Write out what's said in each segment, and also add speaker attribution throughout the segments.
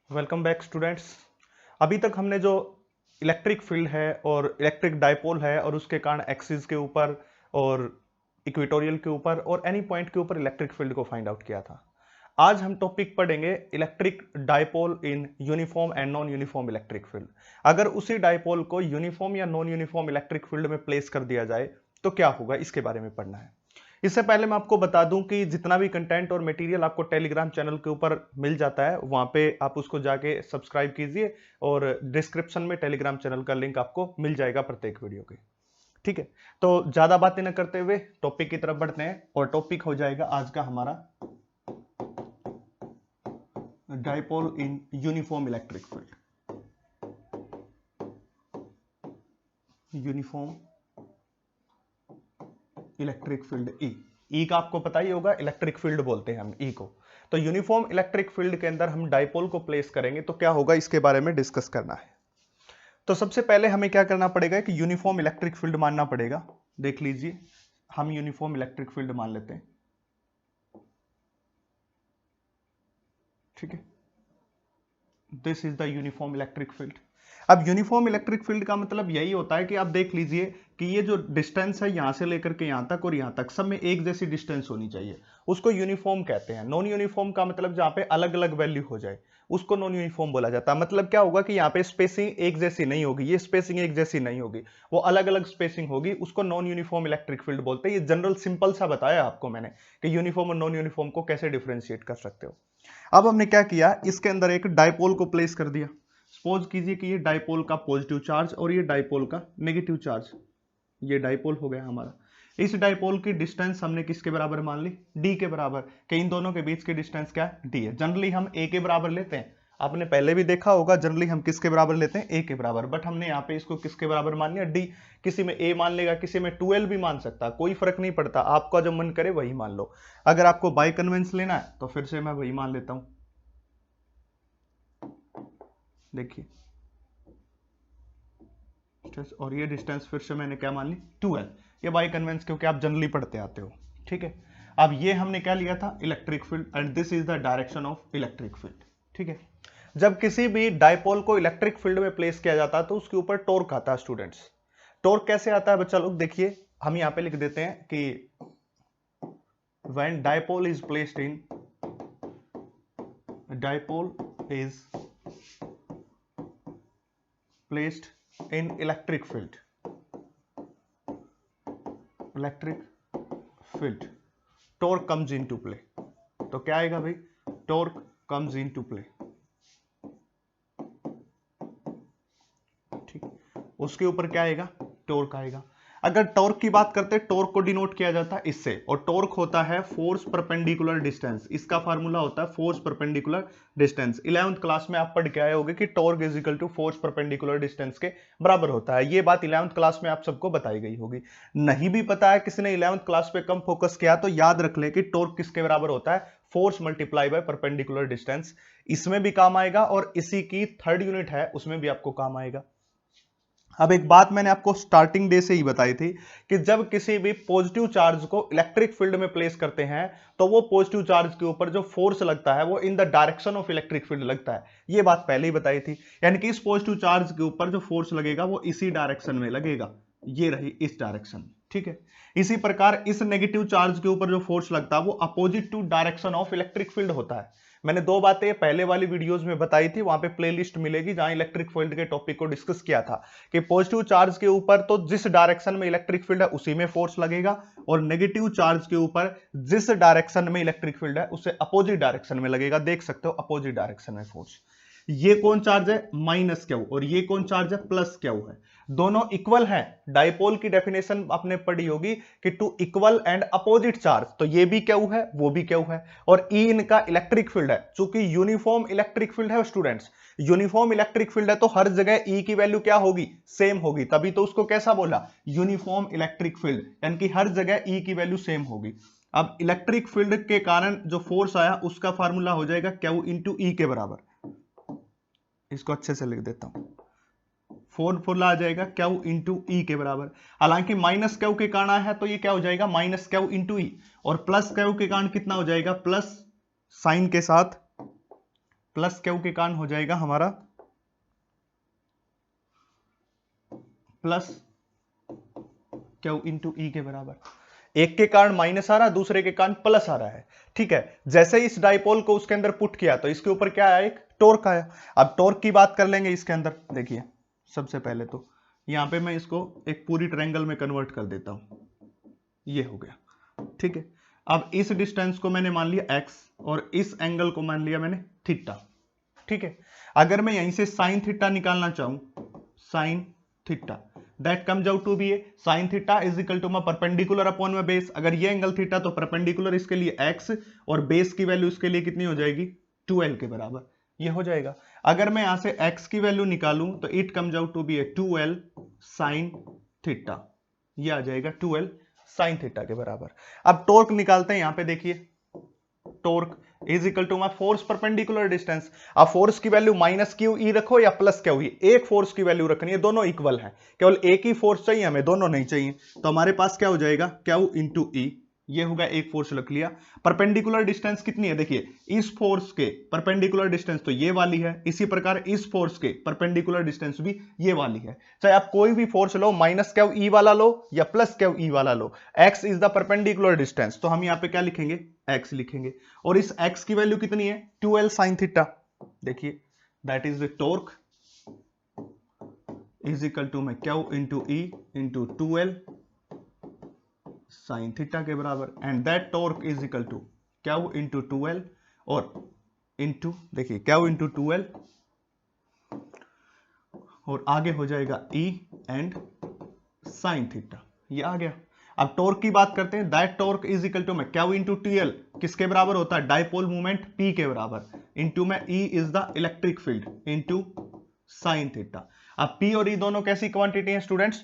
Speaker 1: Welcome back students. अभी तक हमने जो इलेक्ट्रिक फील्ड है और इलेक्ट्रिक डायपोल है और उसके कारण एक्सिस के ऊपर और इक्वेटोरियल के ऊपर और एनी पॉइंट के ऊपर इलेक्ट्रिक फील्ड को फाइंड आउट किया था। आज हम टॉपिक पढ़ेंगे electric dipole in uniform and non uniform electric field. अगर उसी डायपोल को यूनिफॉर्म या नॉन यूनिफॉर्म इलेक्ट्रिक फील्ड में प्लेस कर दिया जाए तो क्या होगा, इसके बारे में पढ़ना है। इससे पहले मैं आपको बता दूं कि जितना भी कंटेंट और मटेरियल आपको टेलीग्राम चैनल के ऊपर मिल जाता है वहां पे आप उसको जाके सब्सक्राइब कीजिए और डिस्क्रिप्शन में टेलीग्राम चैनल का लिंक आपको मिल जाएगा प्रत्येक वीडियो के। ठीक है, तो ज्यादा बातें न करते हुए टॉपिक की तरफ बढ़ते हैं और टॉपिक हो जाएगा आज का हमारा dipole in uniform electric field. Uniform electric field E का आपको पता ही होगा, इलेक्ट्रिक फील्ड बोलते हैं हम ई को। तो यूनिफॉर्म इलेक्ट्रिक फील्ड के अंदर हम डायपोल को प्लेस करेंगे तो क्या होगा, इसके बारे में डिस्कस करना है। तो सबसे पहले हमें क्या करना पड़ेगा कि यूनिफॉर्म इलेक्ट्रिक फील्ड मानना पड़ेगा। देख लीजिए, हम यूनिफॉर्म इलेक्ट्रिक फील्ड मान लेते हैं। ठीक है, this is the uniform electric field. अब यूनिफॉर्म इलेक्ट्रिक फील्ड का मतलब यही होता है कि आप देख लीजिए कि ये जो डिस्टेंस है यहां से लेकर के यहां तक और यहां तक सब में एक जैसी डिस्टेंस होनी चाहिए, उसको यूनिफॉर्म कहते हैं। नॉन यूनिफॉर्म का मतलब जहां पे अलग अलग वैल्यू हो जाए उसको नॉन यूनिफॉर्म बोला जाता है। मतलब क्या होगा कि यहाँ पे स्पेसिंग एक जैसी नहीं होगी, ये स्पेसिंग एक जैसी नहीं होगी, वो अलग अलग स्पेसिंग होगी, उसको नॉन यूनिफॉर्म इलेक्ट्रिक फील्ड बोलते हैं। ये जनरल सिंपल सा बताया आपको मैंने कि यूनिफॉर्म और नॉन यूनिफॉर्म को कैसे डिफरेंशिएट कर सकते हो। अब हमने क्या किया, इसके अंदर एक डायपोल को प्लेस कर दिया। सपोज कीजिए कि ये डायपोल का पॉजिटिव चार्ज और ये डायपोल का नेगेटिव चार्ज, ये डायपोल हो गया हमारा। इस डायपोल की डिस्टेंस हमने किसके बराबर मान ली, डी के बराबर। कि इन दोनों के बीच की डिस्टेंस क्या है, डी है। जनरली हम ए के बराबर लेते हैं, आपने पहले भी देखा होगा, जनरली हम किसके बराबर लेते हैं, ए के बराबर। बट हमने यहाँ पे इसको किसके बराबर मान लिया, डी। किसी में ए मान लेगा, किसी में 12 भी मान सकता, कोई फर्क नहीं पड़ता, आपका जो मन करे वही मान लो। अगर आपको बाय कन्वेंस लेना है तो फिर से मैं वही मान लेता हूं। देखिए, और ये डिस्टेंस फिर से मैंने क्या मान ली, 12। ये बाय कन्वेंस क्योंकि आप जनरली पढ़ते आते हो। ठीक है, अब ये हमने क्या लिया था, electric field, and this is the direction of electric field. ठीक है, जब किसी भी डायपोल को इलेक्ट्रिक फील्ड में प्लेस किया जाता है तो उसके ऊपर टॉर्क आता है स्टूडेंट्स। टॉर्क कैसे आता है बच्चा लोग, देखिए हम यहां पे लिख देते हैं कि when dipole is placed in, dipole is placed in electric field, electric field, torque comes into play. तो क्या आएगा भाई, टॉर्क कम्स इनटू प्ले। ठीक, उसके ऊपर क्या आएगा, टॉर्क आएगा। अगर टॉर्क की बात करते हैं, टॉर्क को डिनोट किया जाता है इससे, और टॉर्क होता है फोर्स परपेंडिकुलर डिस्टेंस। इसका फार्मूला होता है force perpendicular distance. 11th class में आप पढ़ के आए होंगे कि torque is equal to force perpendicular distance के बराबर होता है। ये बात 11th क्लास में आप सबको बताई गई होगी। नहीं भी पता है, किसी ने 11th क्लास पे कम फोकस किया, तो याद रख ले कि टॉर्क किसके बराबर होता है, force multiply by perpendicular distance. इसमें भी काम आएगा और इसी की थर्ड यूनिट है उसमें भी आपको काम आएगा। अब एक बात मैंने आपको स्टार्टिंग डे से ही बताई थी कि जब किसी भी पॉजिटिव चार्ज को इलेक्ट्रिक फील्ड में प्लेस करते हैं तो वो पॉजिटिव चार्ज के ऊपर जो फोर्स लगता है वो इन the direction of electric field लगता है। ये बात पहले ही बताई थी, यानी कि इस पॉजिटिव चार्ज के ऊपर जो फोर्स लगेगा वो इसी डायरेक्शन में लगेगा, ये रही इस डायरेक्शन। ठीक है, इसी प्रकार इस नेगेटिव चार्ज के ऊपर जो फोर्स लगता है वो opposite to direction of electric field होता है। मैंने दो बातें पहले वाली वीडियोस में बताई थी, वहां पे प्लेलिस्ट मिलेगी जहां इलेक्ट्रिक फील्ड के टॉपिक को डिस्कस किया था कि पॉजिटिव चार्ज के ऊपर तो जिस डायरेक्शन में इलेक्ट्रिक फील्ड है उसी में फोर्स लगेगा, और नेगेटिव चार्ज के ऊपर जिस डायरेक्शन में इलेक्ट्रिक फील्ड है उससे अपोजिट डायरेक्शन में लगेगा। देख सकते हो अपोजिट डायरेक्शन में फोर्स। ये कौन चार्ज है, माइनस क्यू, और ये कौन चार्ज है, प्लस क्यू है। दोनों इक्वल हैं। डायपोल की डेफिनेशन आपने पढ़ी होगी कि two equal and opposite charge, तो ये भी क्यू है वो भी क्यू है, और ई इनका इलेक्ट्रिक फील्ड है। चूंकि यूनिफॉर्म इलेक्ट्रिक फील्ड है स्टूडेंट्स, यूनिफॉर्म इलेक्ट्रिक फील्ड है तो हर जगह ई की वैल्यू क्या होगी, सेम होगी, तभी तो उसको कैसा बोला, यूनिफॉर्म इलेक्ट्रिक फील्ड, यानी कि हर जगह ई की वैल्यू सेम होगी। अब इलेक्ट्रिक फील्ड के कारण जो फोर्स आया उसका फार्मूला हो जाएगा क्यू इंटू ई के बराबर। इसको अच्छे से लिख देता हूं, फॉर्मूला आ जाएगा क्यू इंटू ई के बराबर। हालांकि माइनस क्यू के कारण है तो ये क्या हो जाएगा, माइनस क्यू इंटू ई, और प्लस क्यू के कारण कितना हो जाएगा, प्लस साइन के साथ प्लस क्यू के कारण हो जाएगा हमारा प्लस क्यू इंटू ई के बराबर। एक के कारण माइनस आ रहा, दूसरे के कारण प्लस आ रहा है। ठीक है, जैसे इस डाइपोल को उसके अंदर पुट किया तो इसके ऊपर क्या आया, एक टॉर्क आया। अब टॉर्क की बात कर लेंगे इसके अंदर। देखिए सबसे पहले तो यहां पे मैं इसको एक पूरी ट्रायंगल में कन्वर्ट कर देता हूं, ये हो गया। ठीक है, अब इस डिस्टेंस को मैंने मान लिया x और इस एंगल को मान लिया मैंने थीटा। ठीक है, अगर मैं यहीं से साइन थीटा निकालना चाहूं, sine theta, that comes out to be a sine theta is equal to perpendicular upon में बेस। अगर ये एंगल थीटा तो परपेंडिकुलर इसके लिए x और बेस की वैल्यू इसके लिए कितनी हो जाएगी, 2l के बराबर, ये हो जाएगा। अगर मैं यहां से x की वैल्यू निकालूं तो it comes out to be a 2l sine theta, ये आ जाएगा 2l साइन थीटा के बराबर। अब टॉर्क निकालते हैं, यहां पे देखिए torque is equal to my force perpendicular distance. अब फोर्स की वैल्यू माइनस क्यू ई रखो या प्लस क्यू ई, एक फोर्स की वैल्यू रखनी है, दोनों इक्वल है, केवल एक ही फोर्स चाहिए हमें, दोनों नहीं चाहिए। तो हमारे पास क्या हो जाएगा, क्यू इंटू ई, ये होगा एक फोर्स रख लिया। परपेंडिकुलर डिस्टेंस कितनी है, देखिए इस फोर्स के परपेंडिकुलर डिस्टेंस तो ये वाली है, इसी प्रकार इस फोर्स के परपेंडिकुलर डिस्टेंस भी ये वाली है। चाहे आप कोई भी फोर्स लो, माइनस क्यू ई वाला लो या प्लस क्यू ई वाला लो, X is the perpendicular distance, तो हम यहां पे क्या लिखेंगे, एक्स लिखेंगे। और इस एक्स की वैल्यू कितनी है, 2l साइन थीटा। देखिए that is the torque is equal to Q into E into 2l sine theta के बराबर, and that torque is equal to Q into 2l और इंटू, देखिए क्यू इंटू 2l और आगे हो जाएगा E एंड साइन थीटा, ये आ गया। अब टॉर्क की बात करते हैं, that torque is equal to Q into TL, किसके बराबर होता है, डाइपोल मूवमेंट P के बराबर, into E is the electric field into sine theta. अब P और E दोनों कैसी क्वांटिटी हैं स्टूडेंट्स,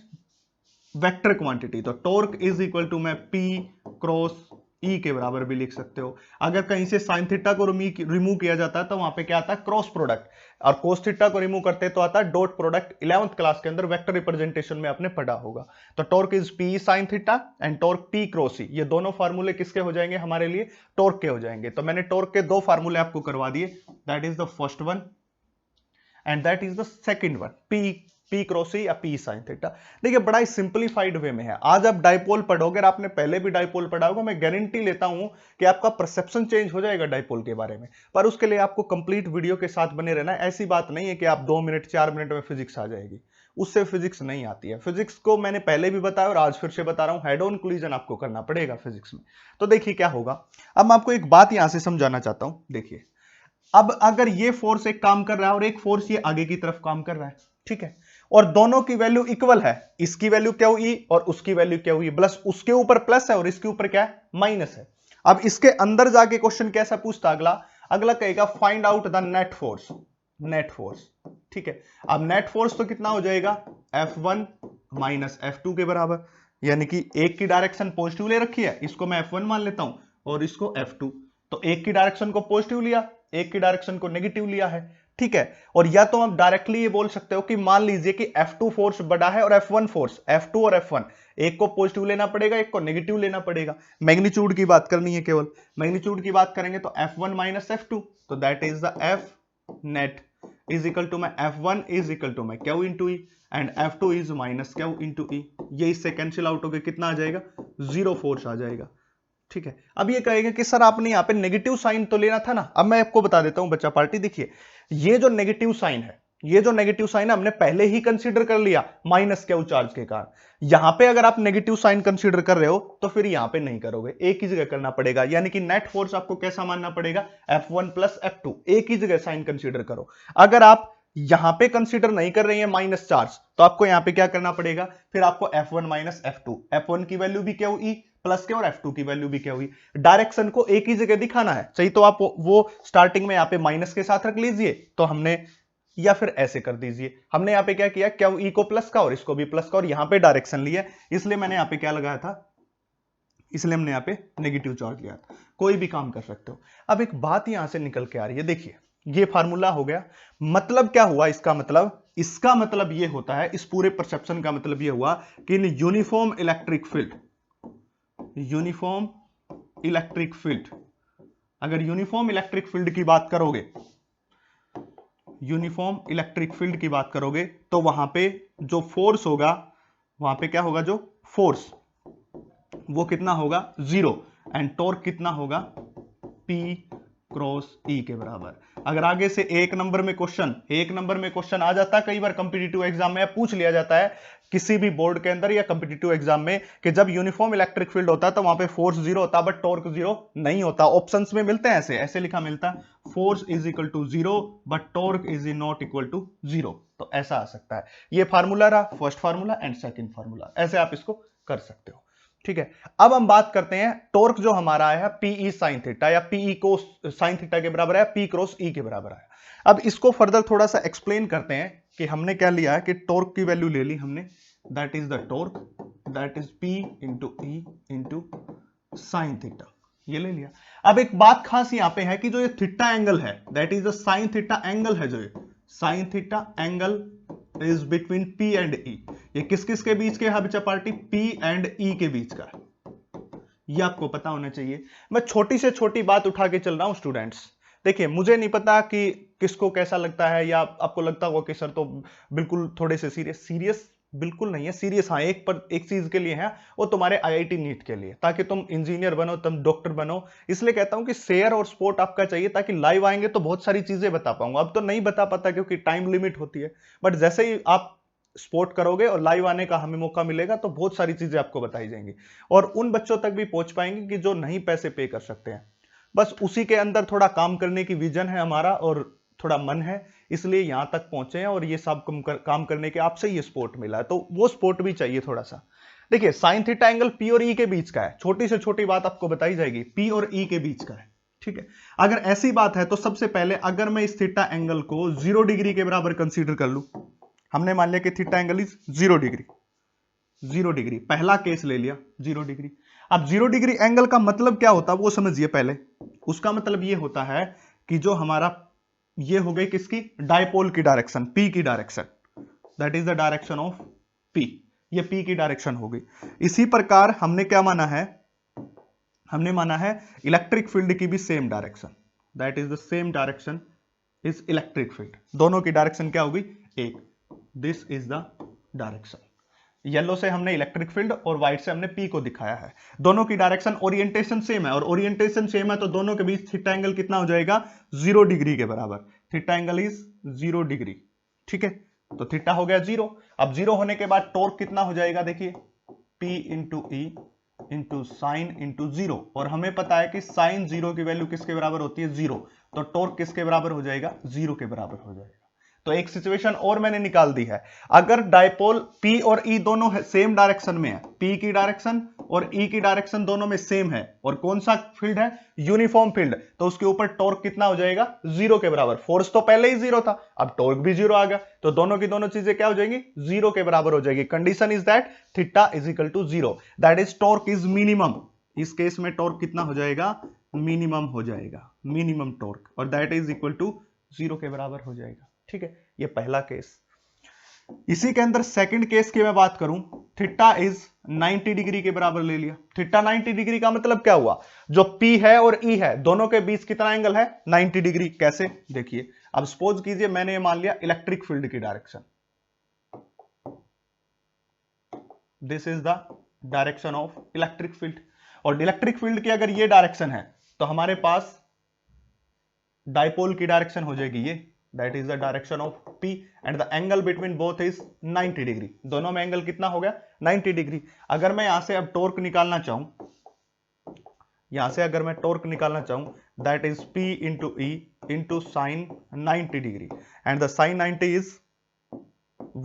Speaker 1: वेक्टर क्वांटिटी, तो torque is equal to P cross E के बराबर भी लिख सकते हो। अगर कहीं से साइन थीटा को रिमूव किया जाता है तो वहां पे क्या आता है, क्रॉस प्रोडक्ट, और कोस थीटा को रिमूव करते हैं तो आता है डॉट प्रोडक्ट। 11th क्लास के अंदर वेक्टर रिप्रेजेंटेशन में आपने पढ़ा होगा। तो torque is P sine theta and torque P cross E, ये दोनों फार्मूले किसके हो जाएंगे, हमारे लिए टॉर्क के हो जाएंगे। तो मैंने टॉर्क के दो फार्मूले आपको करवा दिए, that is the first one and that is the second one, P cross E या P साइन थीटा। देखिए बड़ा ही सिंपलीफाइड वे में है। आज आप डाइपोल पढ़ोगे, आपने पहले भी डाइपोल पढ़ा होगा, मैं गारंटी लेता हूं कि आपका परसेप्शन चेंज हो जाएगा डाइपोल के बारे में। पर उसके लिए आपको कंप्लीट वीडियो के साथ बने रहना। ऐसी बात नहीं है कि आप 2 मिनट 4 मिनट में फिजिक्स आ जाएगी, उससे फिजिक्स नहीं आती है। फिजिक्स को मैंने पहले भी बताया और आज फिर से बता रहा हूं, हेड ऑन कोलिजन आपको करना पड़ेगा फिजिक्स में। तो देखिए क्या होगा, अब मैं आपको एक बात यहां से समझाना चाहता हूं। देखिए अब अगर ये फोर्स एक काम कर रहा है और एक फोर्स ये आगे की तरफ काम कर रहा है, ठीक है, और दोनों की वैल्यू इक्वल है, इसकी वैल्यू क्यू ई और उसकी वैल्यू क्यू ई, प्लस उसके ऊपर प्लस है और इसके ऊपर क्या है, माइनस है। अब इसके अंदर जाके क्वेश्चन कैसा पूछता, अगला कहेगा find out the net force, net force, ठीक है। अब नेट फोर्स तो कितना हो जाएगा, F1 माइनस F2 के बराबर, यानी कि एक की डायरेक्शन पॉजिटिव ले रखी है, इसको मैं F1 मान लेता हूं और इसको F2, तो एक की डायरेक्शन को पॉजिटिव लिया, एक की डायरेक्शन को नेगेटिव लिया है, ठीक है। और या तो आप डायरेक्टली ये बोल सकते हो कि मान लीजिए कि F2 फोर्स बड़ा है और F1 फोर्स, F2 और F1 एक को पॉजिटिव लेना पड़ेगा, एक को नेगेटिव लेना पड़ेगा। मैग्नीट्यूड की बात करनी है, केवल मैग्नीट्यूड की बात करेंगे तो F1 माइनस F2, तो that is the F net is equal to F1 is equal to Q into E and F2 is minus Q into E. ये इससे कैंसिल आउट होकर कितना आ जाएगा, 0 फोर्स आ जाएगा, ठीक है। अब ये कहेगा कि सर आपने यहां पे नेगेटिव साइन तो लेना था ना। अब मैं आपको बता देता हूं बच्चा पार्टी, देखिए ये जो नेगेटिव साइन है, ये जो नेगेटिव साइन है हमने पहले ही कंसीडर कर लिया माइनस क्यू चार्ज के कारण। यहां पे अगर आप नेगेटिव साइन कंसीडर कर रहे हो तो फिर यहां पे नहीं करोगे, एक ही जगह करना पड़ेगा। यानी कि नेट फोर्स आपको कैसा मानना पड़ेगा, F1 प्लस F2, एक ही जगह साइन कंसीडर करो। अगर आप यहां पे कंसीडर नहीं कर रहे हैं माइनस चार्ज, तो आपको यहां पे क्या करना पड़ेगा, फिर आपको F1 माइनस F2, F1 की वैल्यू भी क्यू ई प्लस के और F2 की वैल्यू भी क्या हुई, डायरेक्शन को एक ही जगह दिखाना है, चाहिए तो आप वो स्टार्टिंग में यहां पे माइनस के साथ रख लीजिए, तो हमने, या फिर ऐसे कर दीजिए, हमने यहां पे क्या किया, क्यू ई को प्लस का और इसको भी प्लस का, और यहां पे डायरेक्शन लिया, इसलिए मैंने यहां पे क्या लगाया था, इसलिए हमने यहां पे नेगेटिव चार्ज लिया था। कोई भी काम कर सकते हो। अब एक बात यहां से निकल के आ रही है, देखिए ये फार्मूला हो गया, मतलब क्या हुआ इसका मतलब ये होता है, इस पूरे परसेप्शन का मतलब ये हुआ कि in uniform electric field, uniform electric field, अगर यूनिफॉर्म इलेक्ट्रिक फील्ड की बात करोगे यूनिफॉर्म इलेक्ट्रिक फील्ड की बात करोगे तो वहां पे जो फोर्स होगा, वहां पे क्या होगा, जो फोर्स वो कितना होगा, 0, एंड टॉर्क कितना होगा, P क्रॉस E के बराबर। अगर आगे से एक नंबर में क्वेश्चन आ जाता है कई बार कॉम्पिटिटिव एग्जाम में, पूछ लिया जाता है किसी भी बोर्ड के अंदर या कॉम्पिटिटिव एग्जाम में कि जब यूनिफॉर्म इलेक्ट्रिक फील्ड होता है तो वहां पे फोर्स 0 होता है बट टॉर्क 0 नहीं होता। ऑप्शंस में मिलते हैं ऐसे लिखा मिलता है, force is equal to 0 but torque is not equal to 0। तो ऐसा आ सकता है। ये फार्मूला रहा first formula and second formula, ऐसे आप इसको कर सकते हो। ठीक है, अब हम बात करते हैं टॉर्क जो हमारा आया है पीई साइन थीटा, या पीई को साइन थीटा के बराबर है, पी क्रॉस ई के बराबर है। अब इसको फर्दर थोड़ा सा एक्सप्लेन करते हैं कि हमने क्या लिया है कि टॉर्क की वैल्यू ले ली हमने, that is the torque, that is P into E into sine theta, ये ले लिया। अब एक बात खास यहां पे है कि जो ये थीटा एंगल है, that is the sine theta angle है, जो ये sine theta angle is between P and E। ये किस किस के बीच के है बच्चा पार्टी, P एंड E के बीच का है, ये आपको पता होना चाहिए। मैं छोटी से छोटी बात उठा के चल रहा हूं स्टूडेंट्स। देखिए मुझे नहीं पता कि किसको कैसा लगता है, या आपको लगता होगा कि सर तो बिल्कुल थोड़े से सीरियस बिल्कुल नहीं है सीरियस। हाँ, एक चीज के लिए है, वो तुम्हारे IIT नीट के लिए, ताकि तुम इंजीनियर बनो, तुम डॉक्टर बनो। इसलिए कहता हूं कि शेयर और सपोर्ट आपका चाहिए, ताकि लाइव आएंगे तो बहुत सारी चीजें बता पाऊंगा। अब तो नहीं बता पाता क्योंकि टाइम लिमिट होती है, बट जैसे ही आप सपोर्ट करोगे और लाइव आने का हमें मौका मिलेगा तो बहुत सारी चीजें आपको बताई जाएंगी, और उन बच्चों तक भी पहुंच पाएंगे कि जो नहीं पैसे पे कर सकते हैं। बस उसी के अंदर थोड़ा काम करने की विजन है हमारा, और थोड़ा मन है, इसलिए यहां तक पहुंचे हैं, और ये सब काम करने के आपसे ये सपोर्ट मिला है, तो वो सपोर्ट भी चाहिए थोड़ा सा। देखिए साइन थीटा एंगल P और E के बीच का है, छोटी से छोटी बात आपको बताई जाएगी, P और E के बीच का है। ठीक है, अगर ऐसी बात है तो सबसे पहले अगर मैं इस थीटा एंगल को 0 डिग्री के बराबर कंसीडर कर लूं, हमने मान लिया कि theta angle is 0 degree, 0 degree पहला केस ले लिया 0 डिग्री। अब 0 डिग्री एंगल का मतलब क्या होता है वो समझिए पहले। उसका मतलब ये होता है कि जो हमारा ये हो गई किसकी, डायपोल की डायरेक्शन, P की direction, that is the direction of P, ये P की डायरेक्शन हो गई। इसी प्रकार हमने क्या माना है, हमने माना है इलेक्ट्रिक फील्ड की भी same direction, that is the same direction is electric field. दोनों की डायरेक्शन क्या होगी, एक, this is the direction. Yellow से हमने इलेक्ट्रिक फील्ड और व्हाइट से हमने P को दिखाया है। दोनों की डायरेक्शन ओरिएंटेशन सेम है, और ओरिएंटेशन सेम है तो दोनों के बीच थीटा एंगल कितना हो जाएगा, 0 डिग्री के बराबर। Theta angle is 0 degree. ठीक है, तो थीटा हो गया 0। अब 0 होने के बाद टॉर्क कितना हो जाएगा, देखिए P into E into sine into 0, और हमें पता है कि साइन 0 की वैल्यू किसके बराबर होती है, 0, तो टॉर्क किसके बराबर हो जाएगा, 0 के बराबर हो जाएगा। तो एक सिचुएशन और मैंने निकाल दी है, अगर डायपोल P और E दोनों सेम डायरेक्शन में है, P की डायरेक्शन और E की डायरेक्शन दोनों में सेम है, और कौन सा फील्ड है, यूनिफॉर्म फील्ड, तो उसके ऊपर टॉर्क कितना हो जाएगा, 0 के बराबर। फोर्स तो पहले ही 0 था, अब टॉर्क भी 0 आ गया, तो दोनों की दोनों चीजें क्या हो जाएंगी, 0 के बराबर हो जाएगी। Condition is that theta is equal to 0, that is torque is minimum. इस केस में टॉर्क कितना हो जाएगा, मिनिमम हो जाएगा, मिनिमम टॉर्क, और दैट इज इक्वल टू 0 के बराबर हो जाएगा। ठीक है, ये पहला केस। इसी के अंदर सेकंड केस की मैं बात करूं, थीटा इज 90 डिग्री के बराबर ले लिया। थीटा 90 डिग्री का मतलब क्या हुआ, जो P है और E है दोनों के बीच कितना एंगल है, 90 डिग्री। कैसे, देखिए अब सपोज कीजिए मैंने मान लिया इलेक्ट्रिक फील्ड की direction, this is the direction of electric field, और इलेक्ट्रिक फील्ड की अगर ये डायरेक्शन है तो हमारे पास डायपोल की डायरेक्शन हो जाएगी ये, that is the direction of P and the angle between both is 90 degree. दोनों में एंगल कितना हो गया, 90 डिग्री। अगर मैं यहां से अब टॉर्क निकालना चाहूं, यहां से अगर मैं टॉर्क निकालना चाहूं, that is P into E into sin 90 degree, and the sin 90 is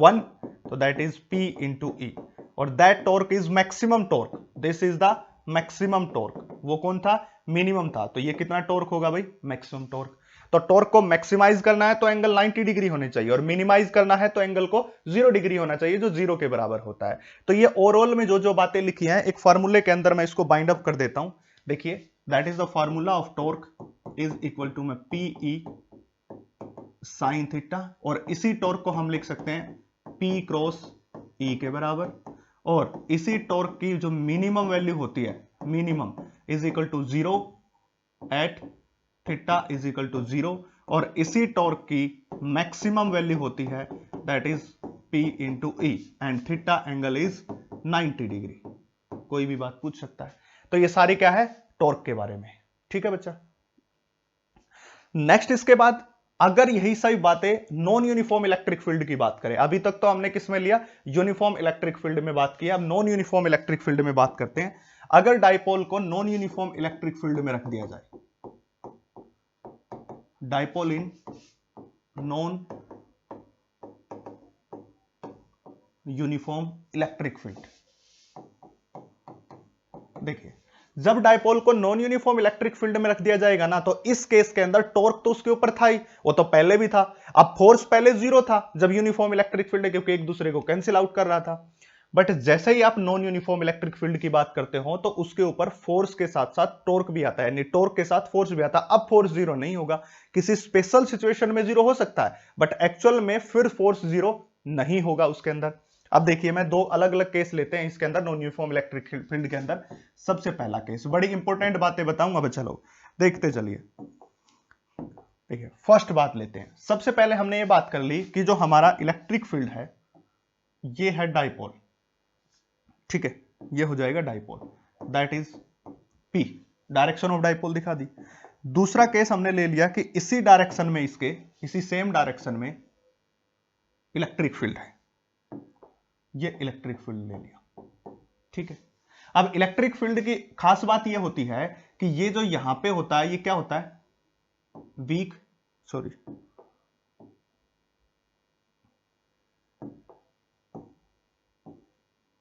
Speaker 1: 1, so that is P into E, और that torque is maximum torque, this is the maximum torque। वो कौन था, मिनिमम था, तो ये कितना टॉर्क होगा भाई, मैक्सिमम टॉर्क। तो टॉर्क को मैक्सिमाइज करना है तो एंगल 90 डिग्री होने चाहिए, और मिनिमाइज करना है तो एंगल को 0 डिग्री होना चाहिए, जो 0 के बराबर होता है। तो ये ओवरऑल में जो जो बातें लिखी हैं एक फार्मूले के अंदर मैं इसको बाइंड अप कर देता हूं। देखिए that is the formula of torque is equal to में PE साइन थीटा, और इसी टॉर्क को हम लिख सकते हैं P क्रॉस E के बराबर, और इसी टॉर्क की जो मिनिमम वैल्यू होती है, minimum is equal to 0 at theta is equal to 0, और इसी टॉर्क की मैक्सिमम वैल्यू होती है that is P into E and theta angle is 90 degree. कोई भी बात पूछ सकता है। तो ये सारी क्या है, टॉर्क के बारे में। ठीक है बच्चा। नेक्स्ट इसके बाद अगर यही सभी बातें नॉन यूनिफॉर्म इलेक्ट्रिक फील्ड की बात करें, अभी तक तो हमने किस में लिया, यूनिफॉर्म इलेक्ट्रिक फील्ड में बात की, अब नॉन यूनिफॉर्म इलेक्ट्रिक फील्ड में बात करते हैं। अगर डाइपोल को नॉन यूनिफॉर्म इलेक्ट्रिक फील्ड में रख दिया जाए, dipole in non uniform electric field. देखिए जब डाइपोल को नॉन यूनिफॉर्म इलेक्ट्रिक फील्ड में रख दिया जाएगा ना, तो इस केस के अंदर टॉर्क तो उसके ऊपर था ही, वो तो पहले भी था। अब फोर्स पहले जीरो था जब यूनिफॉर्म इलेक्ट्रिक फील्ड, क्योंकि एक दूसरे को कैंसिल आउट कर रहा था। बट जैसे ही आप नॉन यूनिफॉर्म इलेक्ट्रिक फील्ड की बात करते हो तो उसके ऊपर फोर्स के साथ साथ टॉर्क भी आता है, यानी टॉर्क के साथ फोर्स भी आता है। अब फोर्स जीरो नहीं होगा, किसी स्पेशल सिचुएशन में जीरो हो सकता है, बट एक्चुअल में फिर फोर्स जीरो नहीं होगा उसके अंदर। अब देखिए मैं दो अलग अलग केस लेते हैं इसके अंदर, नॉन यूनिफॉर्म इलेक्ट्रिक फील्ड के अंदर। सबसे पहला केस, बड़ी इंपॉर्टेंट बातें बताऊंगा, अब चलो देखते चलिए। देखिए फर्स्ट बात लेते हैं। सबसे पहले हमने ये बात कर ली कि जो हमारा इलेक्ट्रिक फील्ड है ये है डाइपोल। ठीक है, ये हो जाएगा dipole, that is P। Direction of dipole दिखा दी। दूसरा केस हमने ले लिया कि इसी डायरेक्शन में, इसके इसी सेम डायरेक्शन में इलेक्ट्रिक फील्ड है, ये इलेक्ट्रिक फील्ड ले लिया। ठीक है, अब इलेक्ट्रिक फील्ड की खास बात यह होती है कि ये जो यहां पे होता है ये क्या होता है,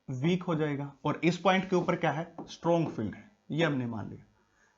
Speaker 1: वीक हो जाएगा, और इस पॉइंट के ऊपर क्या है, स्ट्रॉन्ग फील्ड है। ये हमने मान लिया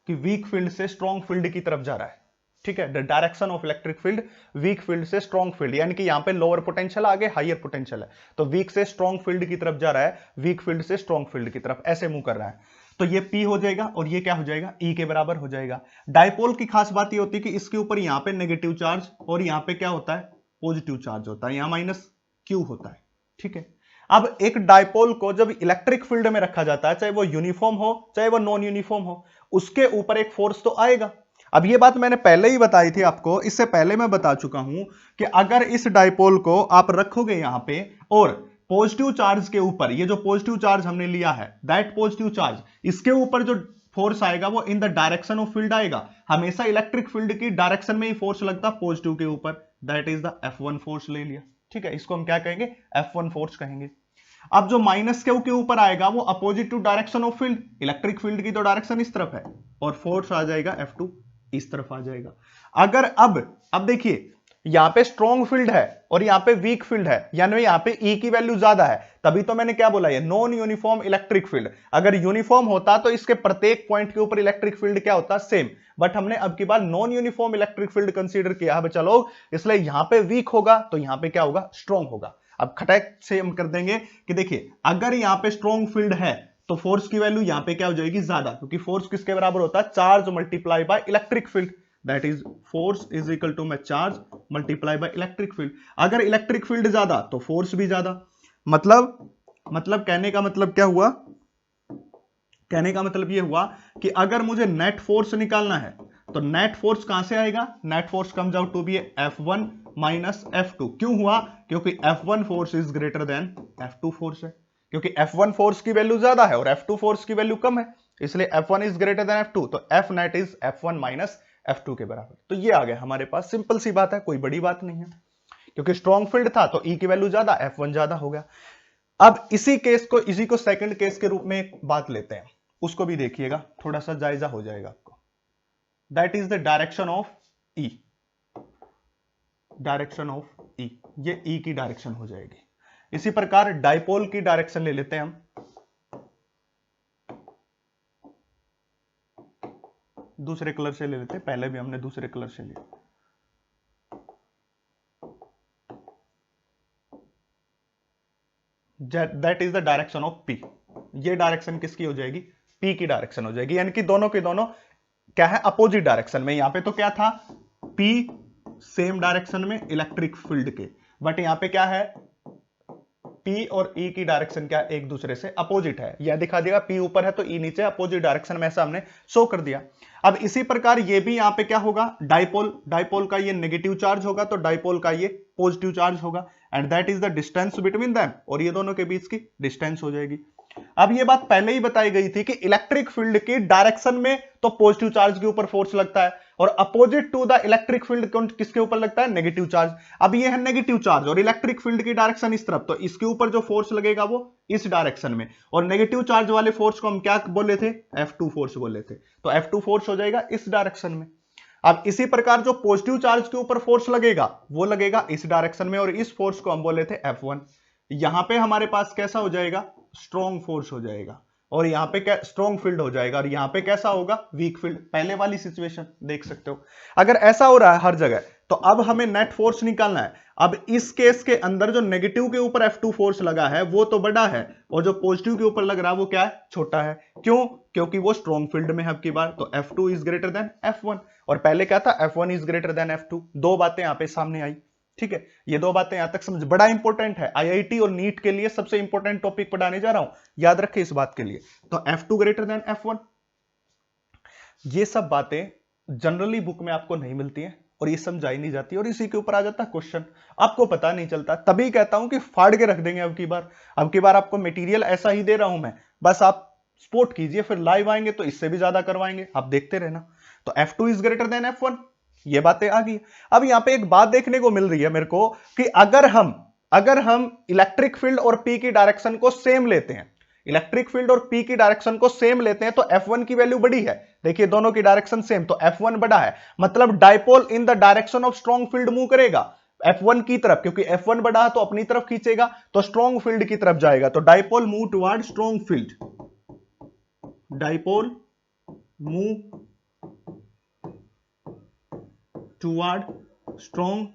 Speaker 1: कि वीक फील्ड से स्ट्रॉन्ग फील्ड की तरफ जा रहा है। ठीक है, the direction of electric field weak field से स्ट्रॉन्ग फील्ड, यानी कि यहां पे लोअर पोटेंशियल आगे हायर पोटेंशियल है, तो वीक से स्ट्रॉन्ग फील्ड की तरफ जा रहा है, वीक फील्ड से स्ट्रॉन्ग फील्ड की तरफ ऐसे मूव कर रहा है। तो ये P हो जाएगा और ये क्या हो जाएगा, E के बराबर हो जाएगा। डाइपोल की खास बात ये होती है कि इसके ऊपर यहां पे नेगेटिव चार्ज और यहां पे क्या होता है, पॉजिटिव चार्ज होता है, यहां -Q होता है। ठीक है, अब एक डाइपोल को जब इलेक्ट्रिक फील्ड में रखा जाता है, चाहे वो यूनिफॉर्म हो चाहे वो नॉन यूनिफॉर्म हो, उसके ऊपर एक फोर्स तो आएगा। अब ये बात मैंने पहले ही बताई थी आपको, इससे पहले मैं बता चुका हूं कि अगर इस डाइपोल को आप रखोगे यहां पे और पॉजिटिव चार्ज के ऊपर, ये जो पॉजिटिव चार्ज हमने लिया है दैट पॉजिटिव चार्ज, इसके ऊपर जो फोर्स आएगा वो इन द डायरेक्शन ऑफ फील्ड आएगा। हमेशा इलेक्ट्रिक फील्ड की डायरेक्शन में ही फोर्स लगता पॉजिटिव के ऊपर, that is the F1 force ले लिया। ठीक है, इसको हम क्या कहेंगे, F1 फोर्स कहेंगे। अब जो -Q के ऊपर आएगा वो opposite to direction of field, electric field की तो डायरेक्शन इस तरफ है, और फोर्स आ जाएगा F2 इस तरफ आ जाएगा। अगर अब देखिए यहां पे स्ट्रॉन्ग फील्ड है और यहां पे वीक फील्ड है, यानी यहां पे E की वैल्यू ज्यादा है, तभी तो मैंने क्या बोला, ये नॉन यूनिफॉर्म इलेक्ट्रिक फील्ड। अगर यूनिफॉर्म होता तो इसके प्रत्येक पॉइंट के ऊपर इलेक्ट्रिक फील्ड क्या होता, सेम, बट हमने अब की बार non uniform electric field consider किया है बच्चा लोग, इसलिए यहां पे वीक होगा तो यहां पे क्या होगा, स्ट्रॉन्ग होगा। अब खटक से हम कर देंगे कि देखिए अगर यहां पे स्ट्रॉन्ग फील्ड है तो फोर्स की वैल्यू यहां पे क्या हो जाएगी, ज्यादा, क्योंकि फोर्स किसके बराबर होता है, charge multiply by electric field, that is force is equal to charge multiply by electric field. अगर इलेक्ट्रिक फील्ड ज्यादा तो फोर्स भी ज्यादा। मतलब कहने का मतलब क्या हुआ, कहने का मतलब यह हुआ कि अगर मुझे नेट फोर्स निकालना है तो नेट फोर्स कहां से आएगा, net force comes out to be F1 minus F2। क्यों हुआ, क्योंकि F1 force is greater than F2 force है, क्योंकि F1 फोर्स की वैल्यू ज्यादा है और F2 फोर्स की वैल्यू कम है, इसलिए F1 is greater than F2, तो F net is F1 minus F2 के बराबर। तो ये आ गया हमारे पास, सिंपल सी बात है, कोई बड़ी बात नहीं है, क्योंकि स्ट्रॉन्ग फील्ड था तो E की वैल्यू ज्यादा, F1 ज्यादा हो गया। अब इसी को सेकंड केस के रूप में एक बात लेते हैं, उसको भी देखिएगा, थोड़ा सा जायजा हो जाएगा आपको। That is the direction of E, direction of E, ये E की डायरेक्शन हो जाएगी। इसी प्रकार डाइपोल की डायरेक्शन ले लेते हैं हम, दूसरे कलर से ले लेते हैं, पहले भी हमने दूसरे कलर से लिया। That is the direction of P, ये डायरेक्शन किसकी हो जाएगी, P की डायरेक्शन हो जाएगी, यानी कि दोनों के दोनों क्या है, अपोजिट डायरेक्शन में। यहां पे तो क्या था, P सेम डायरेक्शन में इलेक्ट्रिक फील्ड के, बट यहां पे क्या है, P और E की डायरेक्शन क्या एक दूसरे से अपोजिट है, यह दिखा दिया P ऊपर है तो E नीचे, अपोजिट डायरेक्शन में, ऐसा हमने शो कर दिया। अब इसी प्रकार ये भी यहां पे क्या होगा, डाइपोल, डाइपोल का ये नेगेटिव चार्ज होगा तो डाइपोल का ये पॉजिटिव चार्ज होगा, and that is the distance between them, और ये दोनों के बीच की डिस्टेंस हो जाएगी। अब ये बात पहले ही बताई गई थी कि इलेक्ट्रिक फील्ड की डायरेक्शन में तो पॉजिटिव चार्ज के ऊपर फोर्स लगता है, और opposite to the electric field किसके ऊपर लगता है, नेगेटिव चार्ज। अब ये है नेगेटिव चार्ज और इलेक्ट्रिक फील्ड की डायरेक्शन इस तरफ, तो इसके ऊपर जो फोर्स लगेगा वो इस डायरेक्शन में, और नेगेटिव चार्ज वाले फोर्स को हम क्या बोले थे, F2 फोर्स बोले थे, तो F2 फोर्स हो जाएगा इस डायरेक्शन में। अब इसी प्रकार जो पॉजिटिव चार्ज के ऊपर फोर्स लगेगा वो लगेगा इस डायरेक्शन में, और इस फोर्स को हम बोले थे F1। यहां पे हमारे पास कैसा हो जाएगा, स्ट्रॉन्ग फोर्स हो जाएगा, और यहां पे क्या, स्ट्रॉन्ग फील्ड हो जाएगा, और यहां पे कैसा होगा, वीक फील्ड। पहले वाली सिचुएशन देख सकते हो। अगर ऐसा हो रहा है हर जगह, तो अब हमें नेट फोर्स निकालना है। अब इस केस के अंदर जो नेगेटिव के ऊपर F2 फोर्स लगा है वो तो बड़ा है, और जो पॉजिटिव के ऊपर लग रहा है वो क्या है, छोटा है। क्यों, क्योंकि वो स्ट्रॉन्ग फील्ड में है अब की बार, तो F2 is greater then F1, और पहले क्या था, F1 is greater than F2। दो बातें यहां पे सामने आई, ठीक है। ये दो बातें यहां तक समझ, बड़ा इंपॉर्टेंट है, आईआईटी और नीट के लिए सबसे इंपॉर्टेंट टॉपिक पढ़ाने जा रहा हूं, याद रखें इस बात के लिए। तो F2 ग्रेटर देन F1, ये सब बातें जनरली बुक में आपको नहीं मिलती हैं, और ये समझाई नहीं जाती, और इसी के ऊपर आ जाता है क्वेश्चन, आपको पता नहीं चलता। तभी कहता हूं कि फाड़ के रख देंगे अब की बार आपको मटेरियल ऐसा ही दे रहा हूं मैं, बस आप सपोर्ट कीजिए, फिर लाइव आएंगे तो इससे भी ज्यादा करवाएंगे, आप देखते रहना। तो F2 is greater then F1, ये बातें आ गई। अब यहां पे एक बात देखने को मिल रही है मेरे को कि अगर हम इलेक्ट्रिक फील्ड और P की डायरेक्शन को सेम लेते हैं, इलेक्ट्रिक फील्ड और P की डायरेक्शन को सेम लेते हैं, तो F1 की वैल्यू बड़ी है। देखिए दोनों की डायरेक्शन सेम, तो F1 बड़ा है, मतलब dipole in the direction of strong field move करेगा F1 की तरफ, क्योंकि F1 बड़ा है तो अपनी तरफ खींचेगा, तो स्ट्रॉन्ग फील्ड की तरफ जाएगा। तो dipole move toward strong field, dipole move toward strong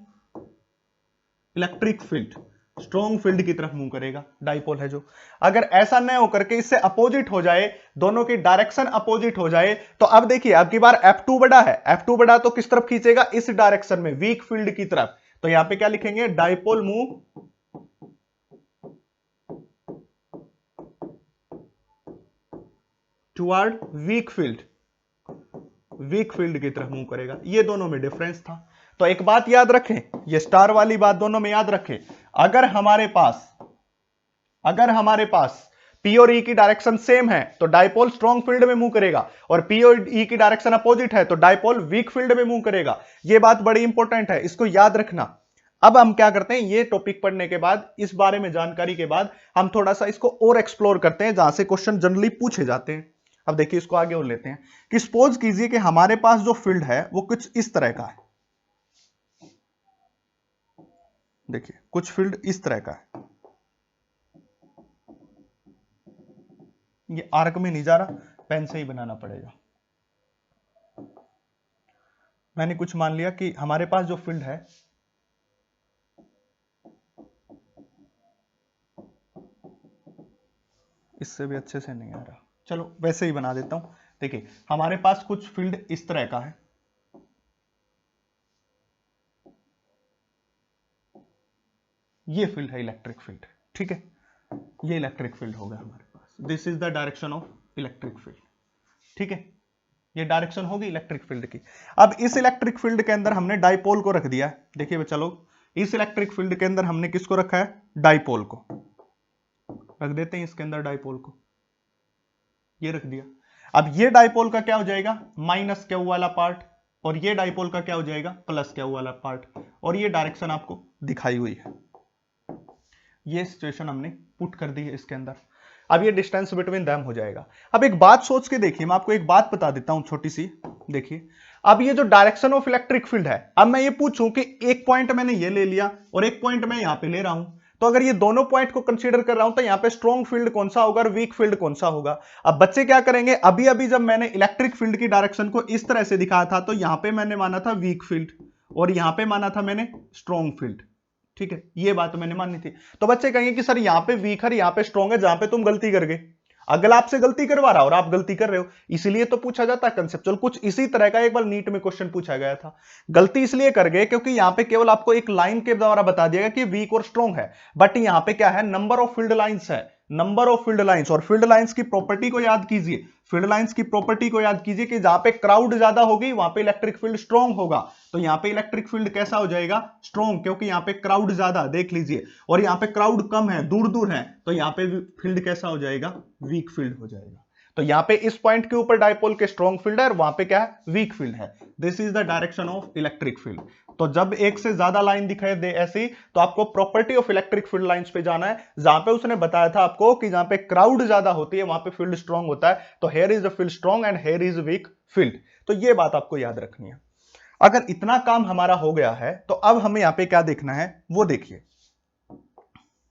Speaker 1: electric field, strong field की तरफ मूव करेगा, डाइपोल है जो। अगर ऐसा न होकर के इससे अपोजिट हो जाए, दोनों की डायरेक्शन अपोजिट हो जाए, तो अब देखिए अब की बार F2 बड़ा है, F2 बड़ा तो किस तरफ खींचेगा, इस डायरेक्शन में, वीक फील्ड की तरफ। तो यहां पे क्या लिखेंगे, dipole move toward weak field, weak field की तरफ मूव करेगा। ये दोनों में डिफरेंस था। तो एक बात याद रखें, ये स्टार वाली बात दोनों में याद रखें, अगर हमारे पास P और E की डायरेक्शन सेम है तो डाइपोल स्ट्रॉन्ग फील्ड में मूव करेगा, और P और E की डायरेक्शन अपोजिट है तो डाइपोल वीक फील्ड में मूव करेगा। ये बात बड़ी इंपॉर्टेंट है, इसको याद रखना। अब हम क्या करते हैं, ये टॉपिक पढ़ने के बाद, इस बारे में जानकारी के बाद, हम थोड़ा सा इसको और एक्सप्लोर करते हैं, जहां से क्वेश्चन जनरली पूछे जाते हैं। अब देखिए इसको आगे और लेते हैं कि सपोज कीजिए कि हमारे पास जो फील्ड है वो कुछ इस तरह का है। देखिए कुछ फील्ड इस तरह का है, ये आर्क में नहीं जा रहा, पेन से ही बनाना पड़ेगा। मैंने कुछ मान लिया कि हमारे पास जो फील्ड है इससे भी अच्छे से नहीं आ रहा, चलो वैसे ही बना देता हूं। देखिए हमारे पास कुछ फील्ड इस तरह का है, ये फील्ड है इलेक्ट्रिक फील्ड, ठीक है, ये इलेक्ट्रिक फील्ड होगा हमारे पास, this is the direction of electric field, ठीक है, ये डायरेक्शन होगी इलेक्ट्रिक फील्ड की। अब इस इलेक्ट्रिक फील्ड के अंदर हमने डाइपोल को रख दिया है। देखिए चलो इस इलेक्ट्रिक फील्ड के अंदर हमने किसको रखा है, डाइपोल को रख देते हैं, इसके अंदर डाइपोल को ये रख दिया। अब ये डाइपोल का क्या हो जाएगा, माइनस क्यू वाला पार्ट, और ये डाइपोल का क्या हो जाएगा, प्लस क्यू वाला पार्ट, और ये डायरेक्शन आपको दिखाई हुई है। ये सिचुएशन हमने पुट कर दी है इसके अंदर। अब ये डिस्टेंस बिटवीन देम हो जाएगा। अब एक बात सोच के देखिए, मैं आपको एक बात बता देता हूं छोटी सी। देखिए अब ये जो डायरेक्शन ऑफ इलेक्ट्रिक फील्ड है, अब मैं ये पूछूं कि एक पॉइंट मैंने ये ले लिया और एक पॉइंट मैं यहां पे ले रहा हूं, तो अगर ये दोनों पॉइंट को कंसीडर कर रहा हूं तो यहां पे स्ट्रॉन्ग फील्ड कौन सा होगा और वीक फील्ड कौन सा होगा। अब बच्चे क्या करेंगे, अभी अभी जब मैंने इलेक्ट्रिक फील्ड की डायरेक्शन को इस तरह से दिखाया था, तो यहां पे मैंने माना था वीक फील्ड और यहां पे माना था मैंने स्ट्रॉन्ग फील्ड, ठीक है, ये बात मैंने मानी थी। तो बच्चे कहेंगे कि सर यहां पे वीक है, यहां पे स्ट्रॉन्ग है, जहां पे तुम गलती कर गए। अगल आपसे गलती करवा रहा और आप गलती कर रहे हो, इसलिए तो पूछा जाता है कंसेप्चुअल। कुछ इसी तरह का एक बार नीट में क्वेश्चन पूछा गया था। गलती इसलिए कर गए क्योंकि यहां पे केवल आपको एक लाइन के द्वारा बता दिया गया कि वीक और स्ट्रॉन्ग है, बट यहां पे क्या है, नंबर ऑफ फील्ड लाइंस है, नंबर ऑफ फील्ड लाइंस। और फील्ड लाइंस की प्रॉपर्टी को याद कीजिए, फील्ड लाइंस की प्रॉपर्टी को याद कीजिए कि जहां पे क्राउड ज्यादा होगी वहां पे इलेक्ट्रिक फील्ड स्ट्रॉन्ग होगा। तो यहां पे इलेक्ट्रिक फील्ड कैसा हो जाएगा, स्ट्रॉन्ग, क्योंकि यहां पे क्राउड ज्यादा, देख लीजिए, और यहां पे क्राउड कम है, दूर दूर है, तो यहां पे फील्ड कैसा हो जाएगा, वीक फील्ड हो जाएगा। तो यहां पे इस पॉइंट के ऊपर डायपोल के स्ट्रॉन्ग फील्ड है और वहां पे क्या है, वीक फील्ड है। This is the direction of electric field. तो जब एक से ज्यादा लाइन दिखाई दे ऐसी, तो आपको property of electric field lines पे जाना है, जहां पे उसने बताया था आपको कि जहां पे क्राउड ज्यादा होती है वहां पे फील्ड स्ट्रॉन्ग होता है। तो here is the field strong and here is weak field. तो ये बात आपको याद रखनी है। अगर इतना काम हमारा हो गया है तो अब हमें यहां पे क्या देखना है वो देखिए,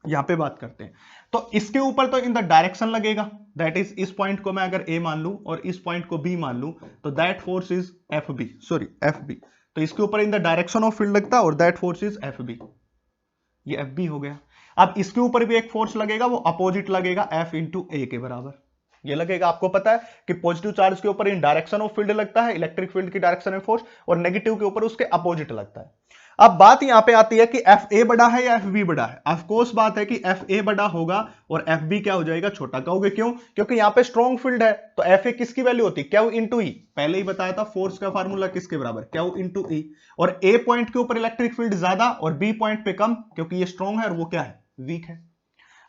Speaker 1: यहां पे बात करते हैं। तो इसके ऊपर तो इन द डायरेक्शन लगेगा, दैट इज इस पॉइंट को मैं अगर ए मान लूं और इस पॉइंट को बी मान लूं, तो that force is F B, sorry F B. तो इसके ऊपर in the direction of field लगता है और that force is F B, ये एफ बी हो गया। अब इसके ऊपर भी एक फोर्स लगेगा, वो अपोजिट लगेगा, एफ इंटू ए के बराबर ये लगेगा। आपको पता है कि पॉजिटिव चार्ज के ऊपर इन डायरेक्शन ऑफ फील्ड लगता है इलेक्ट्रिक फील्ड की डायरेक्शन में फोर्स, और नेगेटिव के ऊपर उसके अपोजिट लगता है। अब बात यहां पे आती है कि एफ ए बड़ा है या एफ बी बड़ा है। ऑफ कोर्स बात है कि एफ ए बड़ा होगा और एफ बी क्या हो जाएगा, छोटा। कहोगे क्यों, क्योंकि यहां पे स्ट्रॉन्ग फील्ड है। तो एफ ए किसकी वैल्यू होती है, क्यू इंटू ई। पहले ही बताया था फोर्स का फार्मूला किसके बराबर, क्यू इंटू ई। और ए पॉइंट के ऊपर इलेक्ट्रिक फील्ड ज्यादा और बी पॉइंट पे कम, क्योंकि ये स्ट्रॉन्ग है और वो क्या है, वीक है।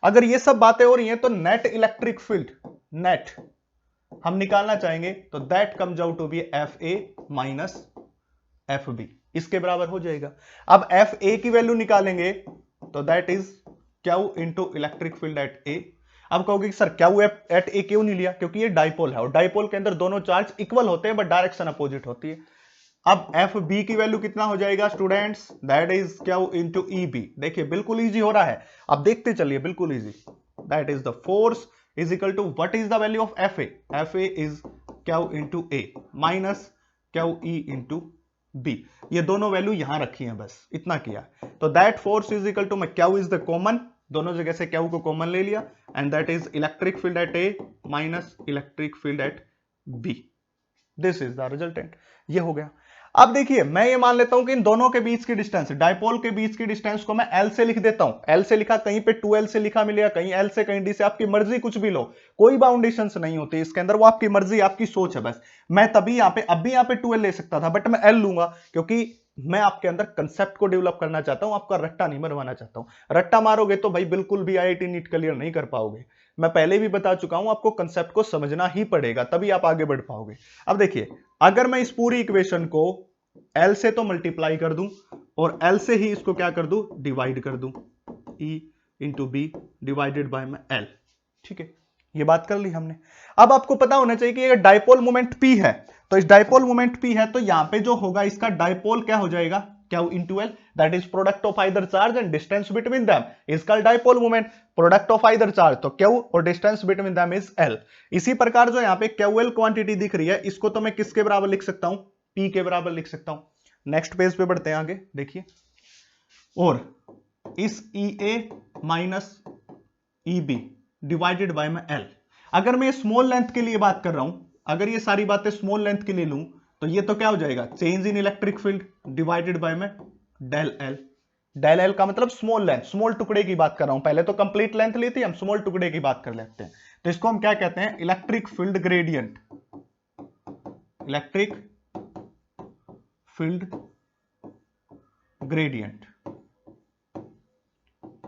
Speaker 1: अगर ये सब बातें हो रही हैं तो नेट इलेक्ट्रिक फील्ड, नेट हम निकालना चाहेंगे, तो that comes out to be F A minus F B, इसके बराबर हो जाएगा। अब एफ ए की वैल्यू निकालेंगे तो that is Q into electric field at A. अब कहोगे सर क्यू एट ए क्यों नहीं लिया, क्योंकि ये डाइपोल है और डाइपोल के अंदर दोनों चार्ज इक्वल होते हैं बट डायरेक्शन अपोजिट होती है। अब एफ बी की वैल्यू कितना हो जाएगा students, that is Q into E B. देखिए बिल्कुल इजी हो रहा है, अब देखते चलिए, बिल्कुल easy. That is the force is equal to what is the value of F A, F A is Q into A minus Q E into B. ये दोनों वैल्यू यहां रखी हैं, बस इतना किया। तो that force is equal to, मैं क्यू इज द कॉमन, दोनों जगह से क्यू को कॉमन ले लिया, and that is electric field at A minus electric field at B. This is the resultant, ये हो गया। अब देखिए मैं ये मान लेता हूं कि इन दोनों के बीच की डिस्टेंस, डायपोल के बीच की डिस्टेंस को मैं एल से लिख देता हूं। एल से लिखा, कहीं पे 2l से लिखा मिलेगा, कहीं एल से, कहीं डी से, आपकी मर्जी, कुछ भी लो, कोई बाउंडेशंस नहीं होती इसके अंदर, वो आपकी मर्जी, आपकी सोच है बस। मैं तभी यहां पे, अब भी यहां पे 2l ले सकता था, बट मैं एल लूंगा क्योंकि मैं आपके अंदर कंसेप्ट को डेवलप करना चाहता हूं, आपका रट्टा नहीं मरवाना चाहता हूं। रट्टा मारोगे तो भाई बिल्कुल भी आईआईटी नीट क्लियर नहीं कर पाओगे। मैं पहले भी बता चुका हूं, आपको कंसेप्ट को समझना ही पड़ेगा, तभी आप आगे बढ़ पाओगे। अब देखिए, अगर मैं इस पूरी इक्वेशन को L से तो मल्टीप्लाई कर दूं और L से ही इसको क्या कर दूं, डिवाइड कर दूं, E into B divided by में L। ठीक है, ये बात कर ली हमने। अब आपको पता होना चाहिए कि अगर डायपोल मोमेंट P है, तो इस डायपोल मोमेंट P है तो यहां पे जो होगा इसका डायपोल क्या हो जाएगा, Q into L, that is product of either charge and distance between them is called dipole moment. Product of either charge तो क्यू और distance between them is L. इसी प्रकार जो यहां पे क्यू एल क्वांटिटी दिख रही है, इसको तो मैं किसके बराबर लिख सकता हूं, P के बराबर लिख सकता हूं। नेक्स्ट पेज पे बढ़ते हैं आगे, देखिए, और इस E A minus E B divided by में एल। अगर मैं स्मॉल लेंथ के लिए बात कर रहा हूं, अगर ये सारी बातें स्मॉल लेंथ के लिए लूं, तो ये तो क्या हो जाएगा, change in electric field divided by में डेल एल। डेल एल का मतलब स्मॉल लेंथ, स्मॉल टुकड़े की बात कर रहा हूं, पहले तो कंप्लीट लेंथ ली थी, हम स्मॉल टुकड़े की बात कर लेते हैं। तो इसको हम क्या कहते हैं, electric field gradient, electric field gradient,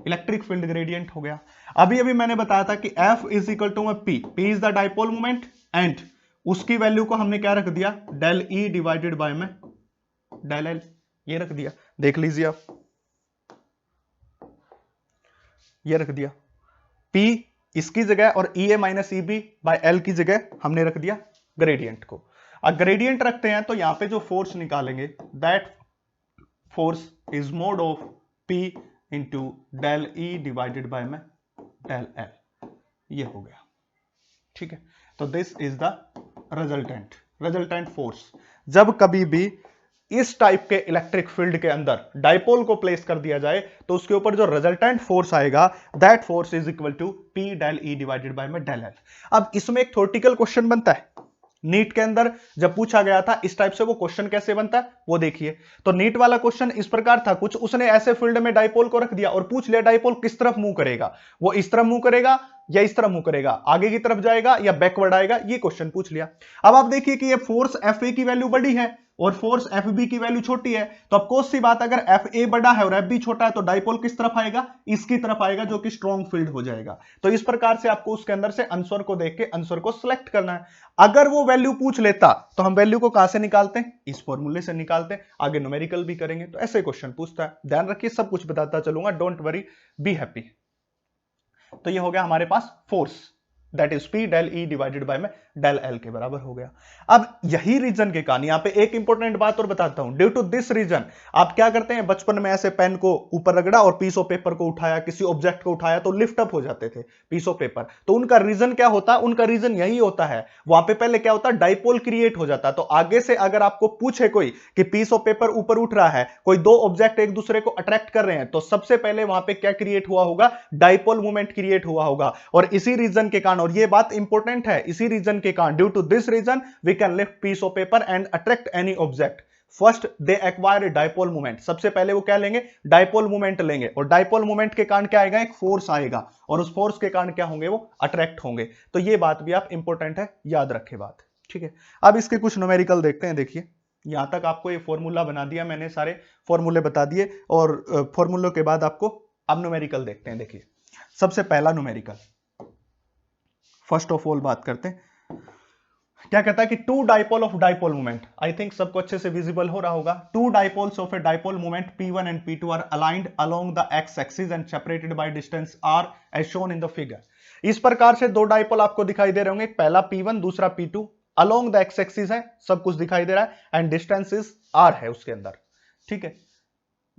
Speaker 1: electric field gradient हो गया। अभी अभी मैंने बताया था कि F is equal to P, P is the dipole moment and उसकी वैल्यू को हमने क्या रख दिया, डेल E डिवाइडेड बाय में डेल L, ये रख दिया। देख लीजिए आप, ये रख दिया P इसकी जगह और EA minus EB by L की जगह हमने रख दिया ग्रेडियंट को। अब ग्रेडियंट रखते हैं तो यहां पे जो फोर्स निकालेंगे, that force is mod of P into del E divided by में डेल L, ये हो गया। ठीक है, तो this is the resultant force. जब कभी भी इस टाइप के इलेक्ट्रिक फील्ड के अंदर डाइपोल को प्लेस कर दिया जाए तो उसके ऊपर जो रिजल्टेंट फोर्स आएगा that force is equal to P del E divided by में डेल एल। अब इसमें एक थ्योरेटिकल क्वेश्चन बनता है नीट के अंदर, जब पूछा गया था इस टाइप से वो क्वेश्चन कैसे बनता है वो देखिए। तो नीट वाला क्वेश्चन इस प्रकार था, कुछ उसने ऐसे फील्ड में डाइपोल को रख दिया और पूछ लिया डाइपोल किस तरफ मूव करेगा, वो इस तरफ मूव करेगा या इस तरफ मूव करेगा, आगे की तरफ जाएगा या बैकवर्ड आएगा, ये क्वेश्चन पूछ लिया। अब आप देखिए कि ये फोर्स एफ ए की वैल्यू बड़ी है और फोर्स एफ बी की वैल्यू छोटी है, तो ऑफकोर्स सी बात अगर एफ ए बड़ा है और एफ बी छोटा है तो डाइपोल किस तरफ आएगा, इसकी तरफ आएगा, जो कि स्ट्रॉन्ग फील्ड हो जाएगा। तो इस प्रकार से आपको उसके अंदर से आंसर को देख के आंसर को सिलेक्ट करना है। अगर वो वैल्यू पूछ लेता तो हम वैल्यू को कहां से निकालते हैं, इस फॉर्मूले से निकालते हैं, आगे न्यूमेरिकल भी करेंगे। तो ऐसे क्वेश्चन पूछता है, ध्यान रखिए सब कुछ बताता चलूंगा, डोंट वरी, बी हैप्पी। तो ये हो गया हमारे पास force, that is P del E divided by में डेल एल के बराबर हो गया। अब यही रीजन के कारण यहां पे एक इंपॉर्टेंट बात और बताता हूं, ड्यू टू दिस रीजन आप क्या करते हैं, बचपन में ऐसे पेन को ऊपर रगड़ा और पीस ऑफ पेपर को उठाया, किसी ऑब्जेक्ट को उठाया तो लिफ्ट अप हो जाते थे पीस ऑफ पेपर। तो उनका रीजन क्या होता है, उनका रीजन यही होता है, वहां पे पहले क्या होता है, डाइपोल क्रिएट हो जाता। तो आगे से अगर आपको पूछे कोई कि पीस ऑफ पेपर ऊपर उठ रहा है, कोई दो ऑब्जेक्ट एक दूसरे को अट्रैक्ट कर रहे हैं, तो सबसे पहले वहां पे क्या क्रिएट हुआ होगा, डाइपोल मूवमेंट क्रिएट हुआ होगा। और इसी रीजन के कारण, और ये बात इंपॉर्टेंट है, इसी रीजन के कारण, due to this reason we can lift piece of paper and attract any object. First they acquire dipole movement, सबसे पहले वो क्या लेंगे, डाइपोल मूवमेंट लेंगे, और डाइपोल मूवमेंट के कारण क्या आएगा, एक फोर्स आएगा, और उस फोर्स के कारण क्या होंगे, वो अट्रैक्ट होंगे। तो ये बात भी आप इंपॉर्टेंट है, याद रखें बात, ठीक है। अब इसके कुछ न्यूमेरिकल देखते हैं। देखिए यहां तक आपको ये फॉर्मूला बना दिया मैंने, सारे फॉर्मूले बता दिए, और फॉर्मूलों के बाद आपको अब न्यूमेरिकल देखते हैं। देखिए सबसे पहला न्यूमेरिकल, फर्स्ट ऑफ ऑल बात करते हैं, क्या कहता है कि two dipole of dipole movement, I think सबको अच्छे से विजिबल हो रहा होगा, two dipoles of a dipole movement P1 and P2 are aligned along the x axis and separated by distance r as shown in the figure. इस प्रकार से दो डाइपोल आपको दिखाई दे रहे होंगे, पहला P1 दूसरा P2, along the x axis है, सब कुछ दिखाई दे रहा है, एंड डिस्टेंस इज r है उसके अंदर, ठीक है।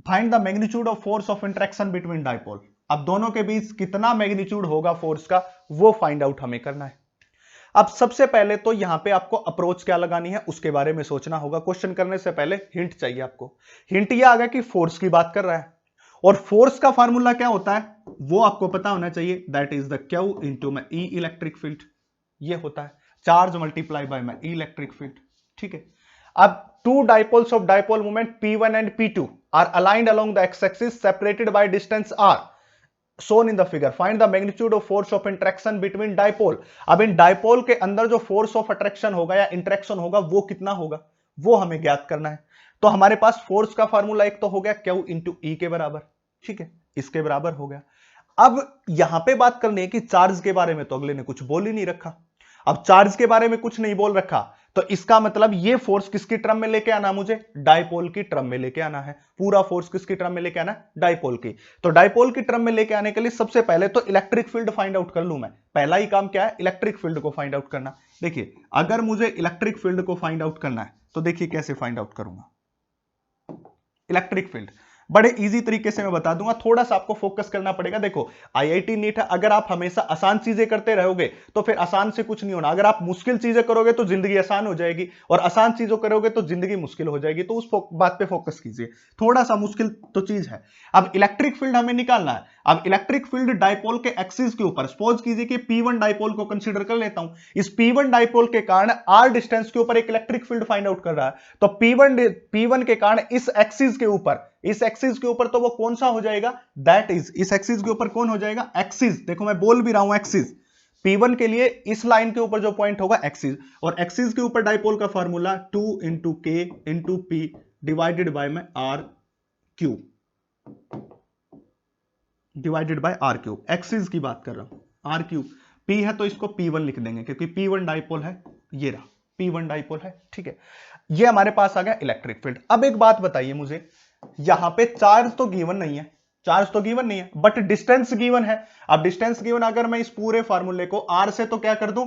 Speaker 1: Find the magnitude of force of interaction between dipole, अब दोनों के बीच कितना मैग्नीट्यूड होगा फोर्स का, वो फाइंड आउट हमें करना है। अब सबसे पहले तो यहां पे आपको अप्रोच क्या लगानी है उसके बारे में सोचना होगा। क्वेश्चन करने से पहले हिंट चाहिए आपको। हिंट यह आ गया कि फोर्स की बात कर रहा है, और फोर्स का फार्मूला क्या होता है वो आपको पता होना चाहिए, that is the Q into में ई इलेक्ट्रिक फील्ड, ये होता है चार्ज मल्टीप्लाई बाय में ई इलेक्ट्रिक फील्ड, ठीक है। अब two dipoles of dipole movement P1 and P2 are aligned along the x axis separated by distance r shown in the figure, find the magnitude of force of interaction between dipole। अब इन dipole के अंदर जो force of attraction होगा या interaction होगा वो कितना होगा, वो हमें ज्ञात करना है। तो हमारे पास फोर्स का फार्मूला एक तो हो गया Q इंटू ई के बराबर, ठीक है, इसके बराबर हो गया। अब यहां पे बात करनी है कि चार्ज के बारे में तो अगले ने कुछ बोल ही नहीं रखा। अब चार्ज के बारे में कुछ नहीं बोल रखा तो इसका मतलब ये फोर्स किसकी टर्म में लेके आना, मुझे डाइपोल की टर्म में लेके आना है। पूरा फोर्स किसकी टर्म में लेके आना है, डाइपोल की। तो डाइपोल की टर्म में लेके आने के लिए सबसे पहले तो इलेक्ट्रिक फील्ड फाइंड आउट कर लूं मैं। पहला ही काम क्या है, इलेक्ट्रिक फील्ड को फाइंड आउट करना। देखिए अगर मुझे इलेक्ट्रिक फील्ड को फाइंड आउट करना है तो देखिए कैसे फाइंड आउट करूंगा। इलेक्ट्रिक फील्ड बड़े इजी तरीके से मैं बता दूंगा, थोड़ा सा आपको फोकस करना पड़ेगा। देखो आईआईटी नीट है, अगर आप हमेशा आसान चीजें करते रहोगे तो फिर आसान से कुछ नहीं होना। अगर आप मुश्किल चीजें करोगे तो जिंदगी आसान हो जाएगी, और आसान चीजों करोगे तो जिंदगी मुश्किल हो जाएगी। तो उस बात पे फोकस कीजिए, थोड़ा सा मुश्किल तो चीज है। अब इलेक्ट्रिक फील्ड हमें निकालना है। अब इलेक्ट्रिक फील्ड डाइपोल के एक्सिस के ऊपर, सपोज कीजिए कि P1 डाइपोल को कंसीडर कर लेता हूं, इस P1 डाइपोल के कारण r डिस्टेंस के ऊपर एक इलेक्ट्रिक फील्ड फाइंड आउट कर रहा है। तो P1 के कारण इस एक्सिस के ऊपर, इस एक्सिस के ऊपर तो वो कौन सा हो जाएगा, दैट इज इस एक्सिस के ऊपर कौन हो जाएगा, एक्सिस। देखो मैं बोल भी रहा हूं एक्सिस, P1 के लिए इस लाइन के ऊपर जो पॉइंट होगा एक्सिस, और एक्सिस के ऊपर डाइपोल का formula 2 into K into P divided by में R cube, divided by R cube. Axis की बात कर रहा हूं, आर क्यूब, पी है तो इसको P1 लिख देंगे क्योंकि P1 डाइपोल है, ये रहा P1 डाइपोल है, ठीक है। ये हमारे पास आ गया इलेक्ट्रिक फील्ड। अब एक बात बताइए मुझे, यहां पे चार्ज तो गिवन नहीं है, चार्ज तो गिवन नहीं है, बट डिस्टेंस गिवन है। अब डिस्टेंस गिवन, अगर मैं इस पूरे फार्मूले को r से तो क्या कर दूं,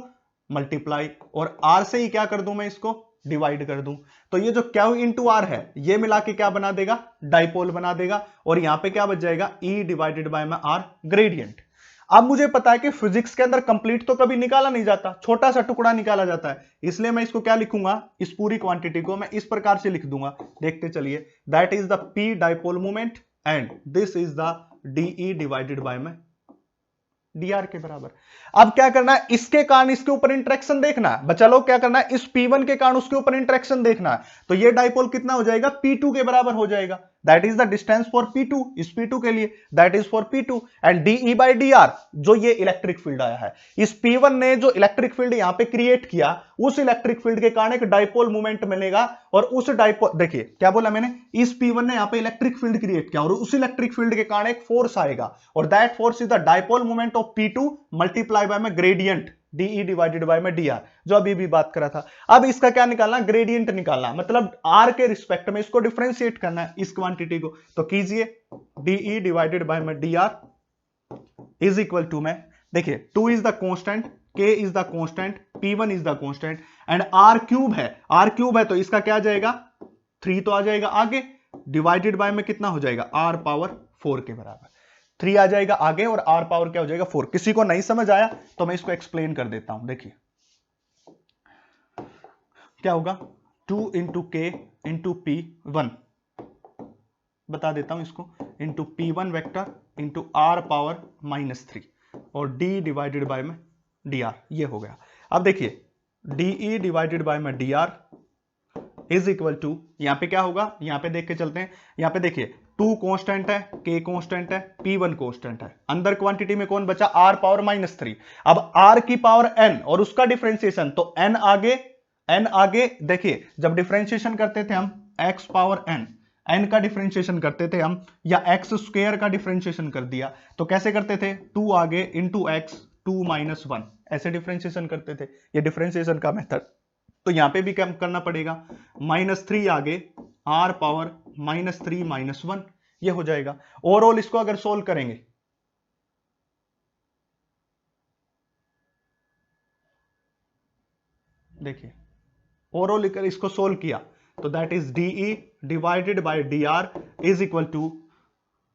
Speaker 1: मल्टीप्लाई, और r से ही क्या कर दूं मैं, इसको डिवाइड कर दूं। तो ये जो Q इंटू आर है ये मिला के क्या बना देगा, डाइपोल बना देगा, और यहां पे क्या बच जाएगा, E डिवाइडेड बाय में R ग्रेडियंट। अब मुझे पता है कि फिजिक्स के अंदर कंप्लीट तो कभी निकाला नहीं जाता, छोटा सा टुकड़ा निकाला जाता है, इसलिए मैं इसको क्या लिखूंगा, इस पूरी क्वांटिटी को मैं इस प्रकार से लिख दूंगा, देखते चलिए, that is the P dipole moment and this is the D E divided by में dr के बराबर। अब क्या करना है, इसके कारण इसके ऊपर इंटरेक्शन देखना है, बच्चा लोग क्या करना है, इस P1 के कारण उसके ऊपर इंटरेक्शन देखना है, तो ये डाइपोल कितना हो जाएगा, P2 के बराबर हो जाएगा, that is the distance for P2, इस P2 के लिए that is for P2 and dE by dr, जो ये इलेक्ट्रिक फील्ड आया है, इस P1 ने जो इलेक्ट्रिक फील्ड यहां पे क्रिएट किया, उस इलेक्ट्रिक फील्ड के कारण एक डाइपोल मोमेंट मिलेगा, और उस डाइपोल, देखिए क्या बोला मैंने, इस P1 ने यहां पे इलेक्ट्रिक फील्ड क्रिएट किया और उस इलेक्ट्रिक फील्ड के कारण एक फोर्स आएगा, और that force is the dipole moment of P2 multiply by में ग्रेडियंट dE डिवाइडेड बाय में dr, जो अभी भी बात करा था। अब इसका क्या निकालना, ग्रेडियंट निकालना, मतलब r के रिस्पेक्ट में इसको डिफरेंशिएट करना है इस क्वांटिटी को, तो कीजिए dE डिवाइडेड बाय में dr इज इक्वल टू में, देखिए 2 is the constant, k is the constant, p1 is the constant and r cube है तो इसका क्या आ जाएगा, 3 तो आ जाएगा आगे, डिवाइडेड बाय में कितना हो जाएगा, r पावर 4 के बराबर, 3 आ जाएगा आगे और r पावर क्या हो जाएगा 4। किसी को नहीं समझ आया तो मैं इसको एक्सप्लेन कर देता हूं, देखिए क्या होगा, 2 इंटू के इंटू P1, बता देता हूं इसको, into P1 vector into r power -3 और d डिवाइडेड बाय में dr, ये हो गया। अब देखिए dE डिवाइडेड बाय में dr इज इक्वल टू, यहां पे क्या होगा, यहां पे देख के चलते हैं, यहां पे देखिए 2 कांस्टेंट है, k कांस्टेंट है, P1 कांस्टेंट है, अंदर क्वांटिटी में कौन बचा, r पावर -3, अब r की पावर n और उसका डिफरेंशिएशन, तो n आगे देखिए, जब डिफरेंशिएशन करते थे हम x पावर n का डिफरेंशिएशन करते थे हम, या x स्क्वायर का डिफरेंशिएशन कर दिया, तो कैसे करते थे, 2 आगे इंटू x 2 - 1, ऐसे डिफरेंशिएशन करते थे, ये डिफरेंशिएशन का मेथड। तो यहां पे भी क्या करना पड़ेगा, -3 आगे r पावर -3 - 1, ये हो जाएगा। ओवरऑल इसको अगर सोल्व करेंगे, देखिए ओवरऑल इसको सोल्व किया तो that is dE divided by dr is equal to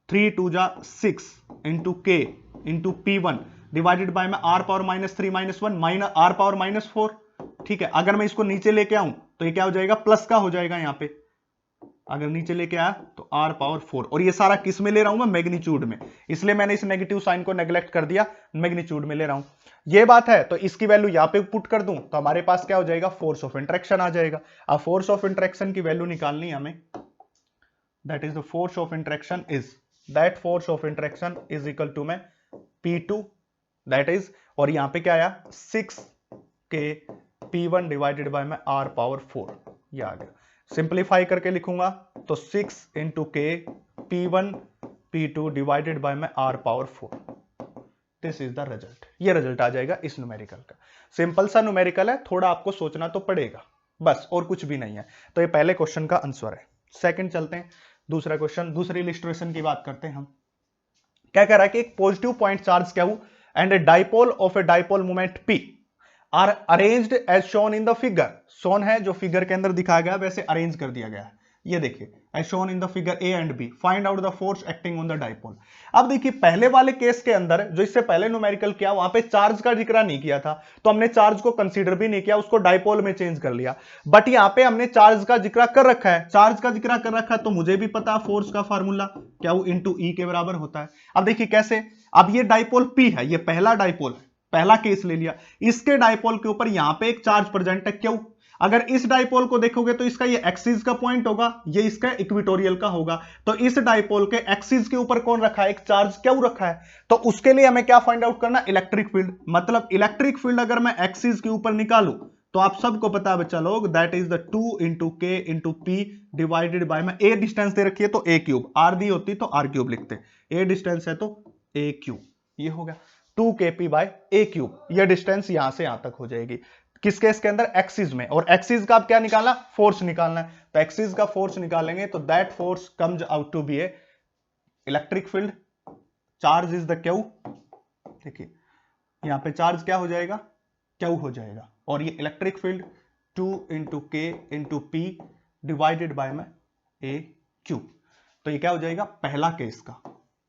Speaker 1: 3 2 जा 6 into k into P1 divided by में r power -3 - 1 minus r power -4, ठीक है। अगर मैं इसको नीचे लेके आऊं तो ये क्या हो जाएगा, प्लस का हो जाएगा, यहां पे अगर नीचे लेके आया तो r पावर 4, और ये सारा किस में ले रहा हूं मैं, मैग्नीट्यूड में, इसलिए मैंने इस नेगेटिव साइन को नेग्लेक्ट कर दिया, मैग्नीट्यूड में ले रहा हूं, ये बात है। तो इसकी वैल्यू यहां पे पुट कर दूं तो हमारे पास क्या हो जाएगा, फोर्स ऑफ इंटरेक्शन आ जाएगा। अब फोर्स ऑफ इंटरेक्शन की वैल्यू निकालनी है हमें, that is the force of interaction is, that force of interaction is equal to में P2 दैट इज, और यहां पे क्या आया 6 के P1 डिवाइडेड बाय में r पावर 4, ये आ गया। सिंप्लीफाई करके लिखूंगा तो 6 इंटू के P1 P2 डिवाइडेड बाय में r power 4, this is the result, ये रिजल्ट आ जाएगा इस न्यूमेरिकल का। सिंपल सा न्यूमेरिकल है, थोड़ा आपको सोचना तो पड़ेगा बस, और कुछ भी नहीं है। तो ये पहले क्वेश्चन का आंसर है। सेकंड चलते हैं, दूसरा क्वेश्चन, दूसरी इलस्ट्रेशन की बात करते हैं हम। क्या कह रहा है कि एक पॉजिटिव पॉइंट चार्ज क्या हूं and a dipole of a dipole moment P are arranged as shown in the figure, shown है जो फिगर के अंदर दिखाया गया वैसे अरेंज कर दिया गया है, ये देखिए as shown in the figure A and B, find out the force acting on the dipole. अब देखिए पहले वाले केस के अंदर जो इससे पहले न्यूमेरिकल किया वहां पे चार्ज का जिक्र नहीं किया था, तो हमने चार्ज को कंसीडर भी नहीं किया, उसको डाइपोल में चेंज कर लिया। बट यहाँ पे हमने चार्ज का जिक्र कर रखा है, चार्ज का जिक्र कर रखा है तो मुझे भी पता फोर्स का फार्मूला क्या वो इंटू ई के बराबर होता है। अब देखिए कैसे, अब ये डाइपोल P है, ये पहला डाइपोल है, पहला केस ले लिया, इसके डाइपोल के ऊपर यहां पे एक चार्ज प्रेजेंट है क्यों, अगर इस डाइपोल को देखोगे तो इसका ये एक्सिस का पॉइंट होगा, ये इसका इक्वेटोरियल का होगा, तो इस डाइपोल के एक्सिस के ऊपर कौन रखा है, एक चार्ज क्यों रखा है, तो उसके लिए हमें क्या फाइंड आउट करना, इलेक्ट्रिक फील्ड। मतलब इलेक्ट्रिक फील्ड अगर मैं एक्सिस के ऊपर निकालूं तो आप सबको पता है बच्चा लोग, that is the 2 into K into P divided by में, ए डिस्टेंस दे रखी है तो ए क्यूब, आर दी होती तो आर क्यूब लिखते, ए डिस्टेंस है तो ए क्यूब, ये हो गया 2kp बाय ए क्यूब, यह डिस्टेंस यहां से यहां तक हो जाएगी किस केस के अंदर, एक्सिस में। और एक्सिस का आप क्या निकालना, फोर्स निकालना है, तो एक्सिस का फोर्स निकालेंगे तो that force comes out to be a electric field, charge is the Q, देखिए यहां पे चार्ज क्या हो जाएगा, क्यू हो जाएगा, और ये electric field 2 into K into P divided by में ए क्यूब, तो ये क्या हो जाएगा, पहला केस का,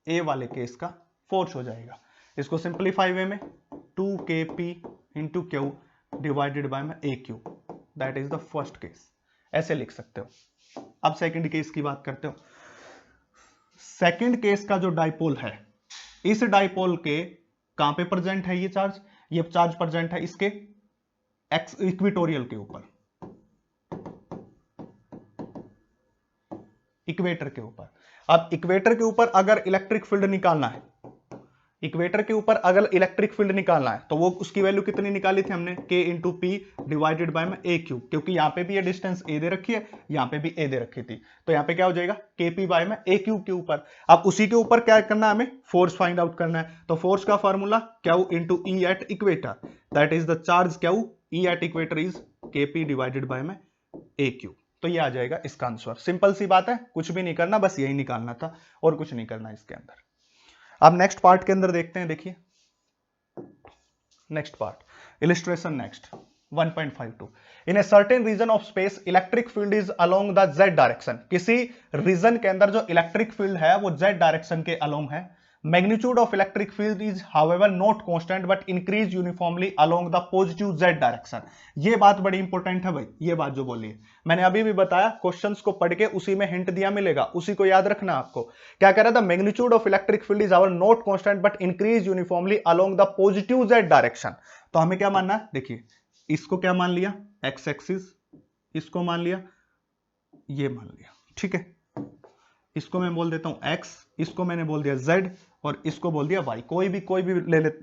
Speaker 1: ए वाले केस का फोर्स हो जाएगा। इसको सिंप्लीफाई वे में 2kp into Q divided by में AQ, that is the first case, ऐसे लिख सकते हो। अब सेकंड केस की बात करते हो। सेकंड केस का जो डाइपोल है, इस डाइपोल के कहां पे प्रेजेंट है ये चार्ज प्रेजेंट है इसके इक्वेटोरियल के ऊपर, इक्वेटर के ऊपर। अब इक्वेटर के ऊपर अगर इलेक्ट्रिक फील्ड निकालना है, इक्वेटर के ऊपर अगर इलेक्ट्रिक फील्ड निकालना है तो वो उसकी वैल्यू कितनी निकाली थी हमने, K into P divided by में AQ, क्योंकि यहां पे भी ये डिस्टेंस A दे रखी है, यहां पे भी A दे रखी थी, तो यहां पे क्या हो जाएगा KP बाय में AQ के ऊपर। अब उसी के ऊपर क्या करना है हमें, फोर्स फाइंड आउट करना है। तो फोर्स का formula Q into E at equator, that is the charge Q E at equator is KP divided by में AQ। तो ये आ जाएगा इसका आंसर। सिंपल सी बात है, कुछ भी नहीं करना, बस यही निकालना था और कुछ नहीं करना इसके अंदर। अब नेक्स्ट पार्ट के अंदर देखते हैं, देखिए next part, illustration next 1.52। In a certain region of space electric field is along the z direction. किसी रीजन के अंदर जो इलेक्ट्रिक फील्ड है वो z डायरेक्शन के अलोंग है। Magnitude of electric field is however not constant but increase uniformly along the positive z direction. ये बात बड़ी इंपॉर्टेंट है भाई, ये बात जो बोली है मैंने अभी भी बताया, क्वेश्चंस को पढ़ के उसी में हिंट दिया मिलेगा, उसी को याद रखना आपको। क्या कह रहा था, magnitude of electric field is however not constant but increase uniformly along the positive z direction. तो हमें क्या मानना है, देखिए इसको क्या मान लिया, x एक्सिस, इसको मान लिया, ये मान लिया, ठीक है। इसको मैं बोल देता हूं x, इसको मैंने बोल दिया z और इसको बोल दिया y। कोई भी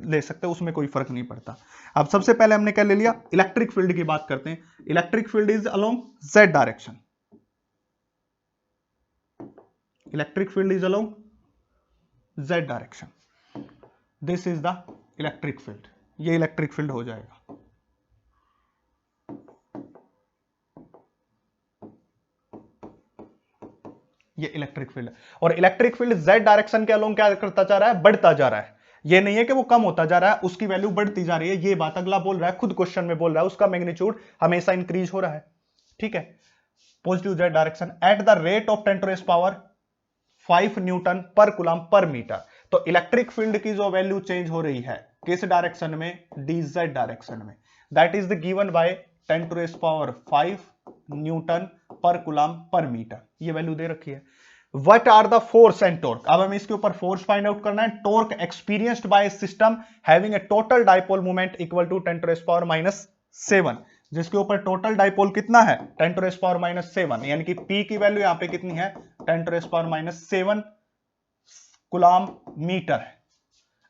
Speaker 1: ले सकते हो, उसमें कोई फर्क नहीं पड़ता। अब सबसे पहले हमने क्या ले लिया, इलेक्ट्रिक फील्ड की बात करते हैं। Electric field is along z direction, electric field is along z direction, this is the electric field, ये इलेक्ट्रिक फील्ड हो जाएगा। ये इलेक्ट्रिक फील्ड है, और इलेक्ट्रिक फील्ड z डायरेक्शन के अलोंग क्या करता जा रहा है, बढ़ता जा रहा है। ये नहीं है कि वो कम होता जा रहा है, उसकी वैल्यू बढ़ती जा रही है, ये बात अगला बोल रहा है, खुद क्वेश्चन में बोल रहा है, उसका मैग्नीट्यूड हमेशा इंक्रीज हो रहा है, ठीक है। Positive z direction at the rate of 10 to raise power 5 newton per coulomb per metre. तो इलेक्ट्रिक फील्ड की जो वैल्यू चेंज हो रही है किस डायरेक्शन में, dz डायरेक्शन में, that is the given by 10 to raise power 5 newton per coulomb per metre, ये वैल्यू दे रखी है। What are the force and torque, अब हमें इसके ऊपर फोर्स फाइंड आउट करना है। Torque experienced by system having a total dipole moment equal to 10 to raise power -7, जिसके ऊपर टोटल डाइपोल कितना है 10 टू रेज पावर -7, यानी कि P की वैल्यू यहां पे कितनी है 10 to raise power -7 coulomb metre है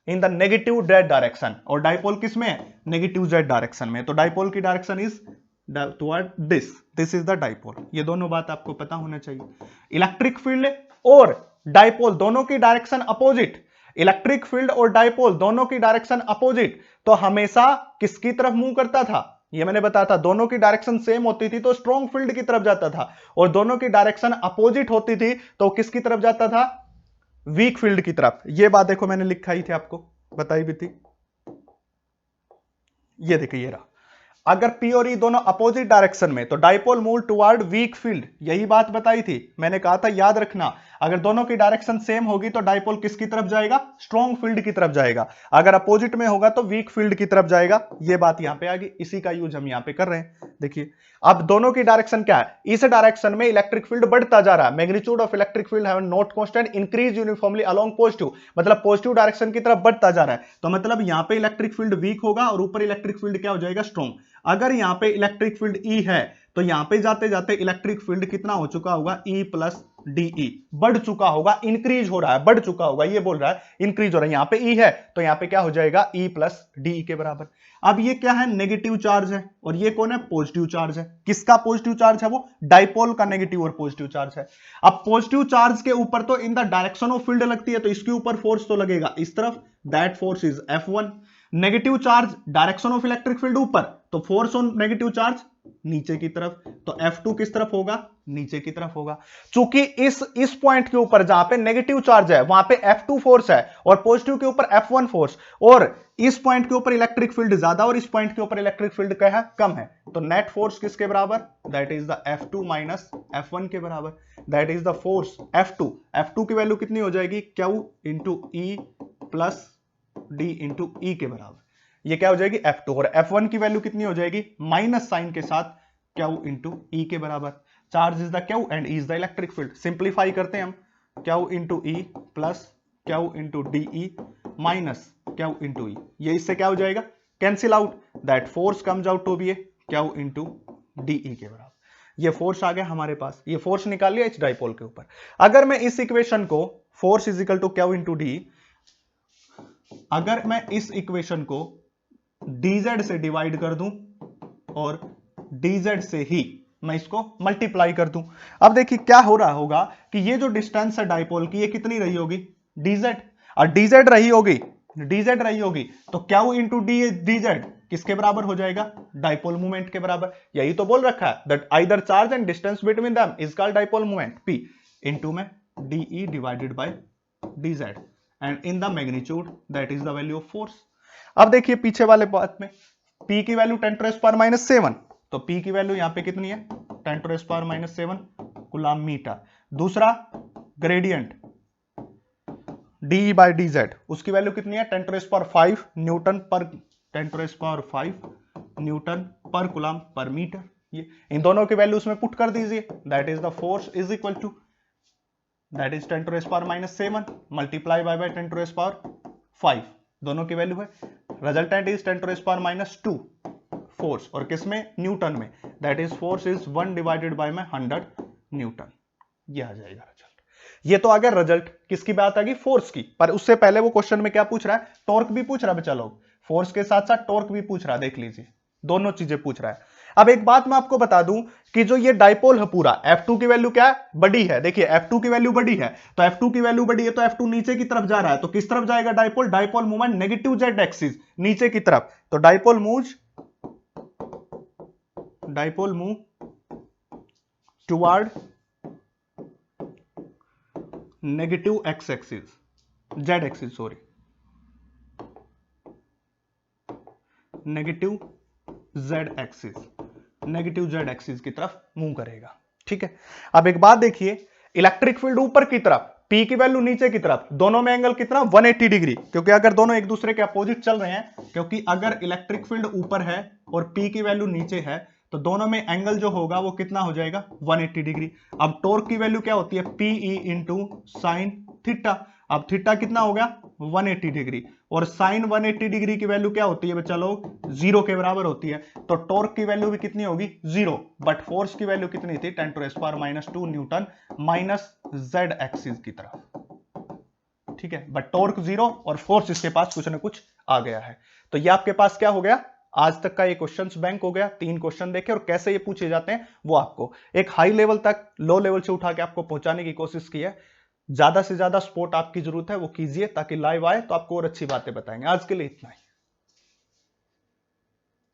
Speaker 1: in the negative z direction. और डाइपोल किस में है, नेगेटिव z डायरेक्शन में, तो डाइपोल की direction is toward this is the dipole. ये दोनों बात आपको पता होना चाहिए। इलेक्ट्रिक फील्ड और डाइपोल दोनों की डायरेक्शन अपोजिट, इलेक्ट्रिक फील्ड और डाइपोल दोनों की डायरेक्शन अपोजिट, तो हमेशा किसकी तरफ मूव करता था, ये मैंने बताया था। दोनों की डायरेक्शन सेम होती थी तो स्ट्रॉन्ग फील्ड की तरफ जाता था, और दोनों की डायरेक्शन अपोजिट होती थी तो किसकी तरफ जाता था, वीक फील्ड की तरफ। ये बात देखो मैंने लिखाई थी, आपको बताई भी थी, ये देखिए ये रहा। अगर P और E दोनों अपोजिट डायरेक्शन में तो dipole move toward weak field, यही बात बताई थी मैंने, कहा था याद रखना, अगर दोनों की डायरेक्शन सेम होगी तो डाइपोल किसकी तरफ जाएगा, स्ट्रॉन्ग फील्ड की तरफ जाएगा। अगर अपोजिट में होगा तो वीक फील्ड की तरफ जाएगा। ये बात यहां पे आ गई, इसी का यूज हम यहां पे कर रहे हैं। देखिए अब दोनों की डायरेक्शन क्या है, इस डायरेक्शन में इलेक्ट्रिक फील्ड बढ़ता जा रहा है, magnitude of electric field have not constant increase uniformly along positive, मतलब पॉजिटिव डायरेक्शन की तरफ बढ़ता जा रहा है। तो मतलब यहां पे इलेक्ट्रिक फील्ड वीक होगा और ऊपर इलेक्ट्रिक फील्ड क्या हो जाएगा, स्ट्रॉन्ग। अगर यहां पे इलेक्ट्रिक फील्ड E है तो यहां पे जाते जाते इलेक्ट्रिक फील्ड कितना हो चुका होगा, E प्लस DE, बढ़ चुका होगा, इंक्रीज हो रहा है, बढ़ चुका होगा, ये बोल रहा है इंक्रीज हो रहा है। यहां पे E है तो यहां पे क्या हो जाएगा, E प्लस DE के बराबर। अब ये क्या है, नेगेटिव चार्ज है, और ये कौन है, पॉजिटिव चार्ज है। किसका पॉजिटिव चार्ज है, वो डाइपोल का नेगेटिव और पॉजिटिव चार्ज है। अब पॉजिटिव चार्ज के ऊपर तो इन द डायरेक्शन ऑफ फील्ड लगती है, तो इसके ऊपर फोर्स तो लगेगा इस तरफ, that force is F1। Negative charge direction of electric field ऊपर, तो फोर्स ऑन नेगेटिव चार्ज नीचे की तरफ, तो F2 किस तरफ होगा, नीचे की तरफ होगा। चूंकि इस पॉइंट के ऊपर जहां पे नेगेटिव चार्ज है वहां पे F2 फोर्स है और पॉजिटिव के ऊपर F1 फोर्स, और इस पॉइंट के ऊपर इलेक्ट्रिक फील्ड ज्यादा और इस पॉइंट के ऊपर इलेक्ट्रिक फील्ड क्या है, कम है, तो नेट फोर्स किसके बराबर, that is the F2 minus F1 के बराबर, that is the force F2। F2 की वैल्यू कितनी हो जाएगी, Q into E plus D into E के बराबर, ये क्या हो जाएगी F2, और F1 की वैल्यू कितनी हो जाएगी माइनस साइन के साथ क्यू इंटू ई के बराबर। Charge is the Q and E is the electric field. Simplify करते हैं हम, Q into E plus Q into D E minus Q into E, ये इससे क्या हो जाएगा cancel out, that force comes out to be a Q into D E के बराबर। ये फोर्स आ गया हमारे पास, ये फोर्स निकाल लिया एच डाइपोल के ऊपर। अगर मैं इस इक्वेशन को force is equal to Q into D, अगर मैं इस इक्वेशन को dz से डिवाइड कर दूं और dz से ही मैं इसको मल्टीप्लाई कर दूं, अब देखिए क्या हो रहा होगा कि ये जो डिस्टेंस है डाइपोल की ये कितनी रही होगी dz, और dz रही होगी तो क्यू इंटू dz किसके बराबर हो जाएगा डाइपोल मोमेंट के बराबर। यही तो बोल रखा है that either charge and distance between them is called dipole moment p into में de divided bye dz and in the magnitude that is the value of force. अब देखिए पीछे वाले बात में p की वैल्यू 10⁻⁻⁷, तो p की वैल्यू यहां पे कितनी है 10⁻⁻⁷ कूलम मीटर। दूसरा ग्रेडियंट de बाय dz, उसकी वैल्यू कितनी है 10⁵ न्यूटन पर 10⁵ Newton per coulomb per metre. ये इन दोनों की वैल्यू उसमें पुट कर दीजिए, that is the force is equal to that is 10⁻⁷ multiply by 10⁵ दोनों की वैल्यू है, रिजल्टेंट इज 10⁻⁻² फोर्स, और किसमें न्यूटन में, that is force is 1 divided by 100 Newton. ये आ जाएगा रिजल्ट। ये तो आ गया रिजल्ट, किसकी बात आ गई फोर्स की, पर उससे पहले वो क्वेश्चन में क्या पूछ रहा है टॉर्क भी पूछ रहा है बच्चा लोग, फोर्स के साथ साथ टॉर्क भी पूछ रहा है, देख लीजिए दोनों चीजें पूछ रहा है। अब एक बात मैं आपको बता दूं कि जो ये डाइपोल है पूरा F2 की वैल्यू क्या है बड़ी है, देखिए F2 की वैल्यू बड़ी है, तो F2 की वैल्यू बड़ी है तो F2 नीचे की तरफ जा रहा है, तो किस तरफ जाएगा dipole, dipole movement negative z axis नीचे की तरफ, तो dipole move toward negative x axis z axis sorry negative z axis की तरफ मूव करेगा। ठीक है, अब एक बात देखिए, इलेक्ट्रिक फील्ड ऊपर की तरफ, P की वैल्यू नीचे की तरफ, दोनों में एंगल कितना 180 डिग्री, क्योंकि अगर दोनों एक दूसरे के अपोजिट चल रहे हैं, क्योंकि अगर इलेक्ट्रिक फील्ड ऊपर है और P की वैल्यू नीचे है तो दोनों में एंगल जो होगा वो कितना हो जाएगा 180 डिग्री। अब टॉर्क की वैल्यू क्या होती है PE इंटू साइन थीटा, अब थीटा कितना हो गया 180 डिग्री, और साइन 180 डिग्री की वैल्यू क्या होती है बच्चा लोग 0 के बराबर होती है, तो टॉर्क की वैल्यू भी कितनी होगी 0, बट फोर्स की वैल्यू कितनी थी 10⁻⁻² न्यूटन माइनस z एक्सिस की तरफ। ठीक है, बट टॉर्क 0 और फोर्स इसके पास कुछ ना कुछ आ गया है। तो ये आपके पास क्या हो गया, आज तक का ये क्वेश्चंस बैंक हो गया, 3 क्वेश्चन देखे और कैसे ये पूछे जाते हैं वो आपको एक हाई लेवल तक लो लेवल से उठा के आपको पहुंचाने की कोशिश की है। ज्यादा से ज्यादा सपोर्ट आपकी जरूरत है वो कीजिए, ताकि लाइव आए तो आपको और अच्छी बातें बताएंगे। आज के लिए इतना ही।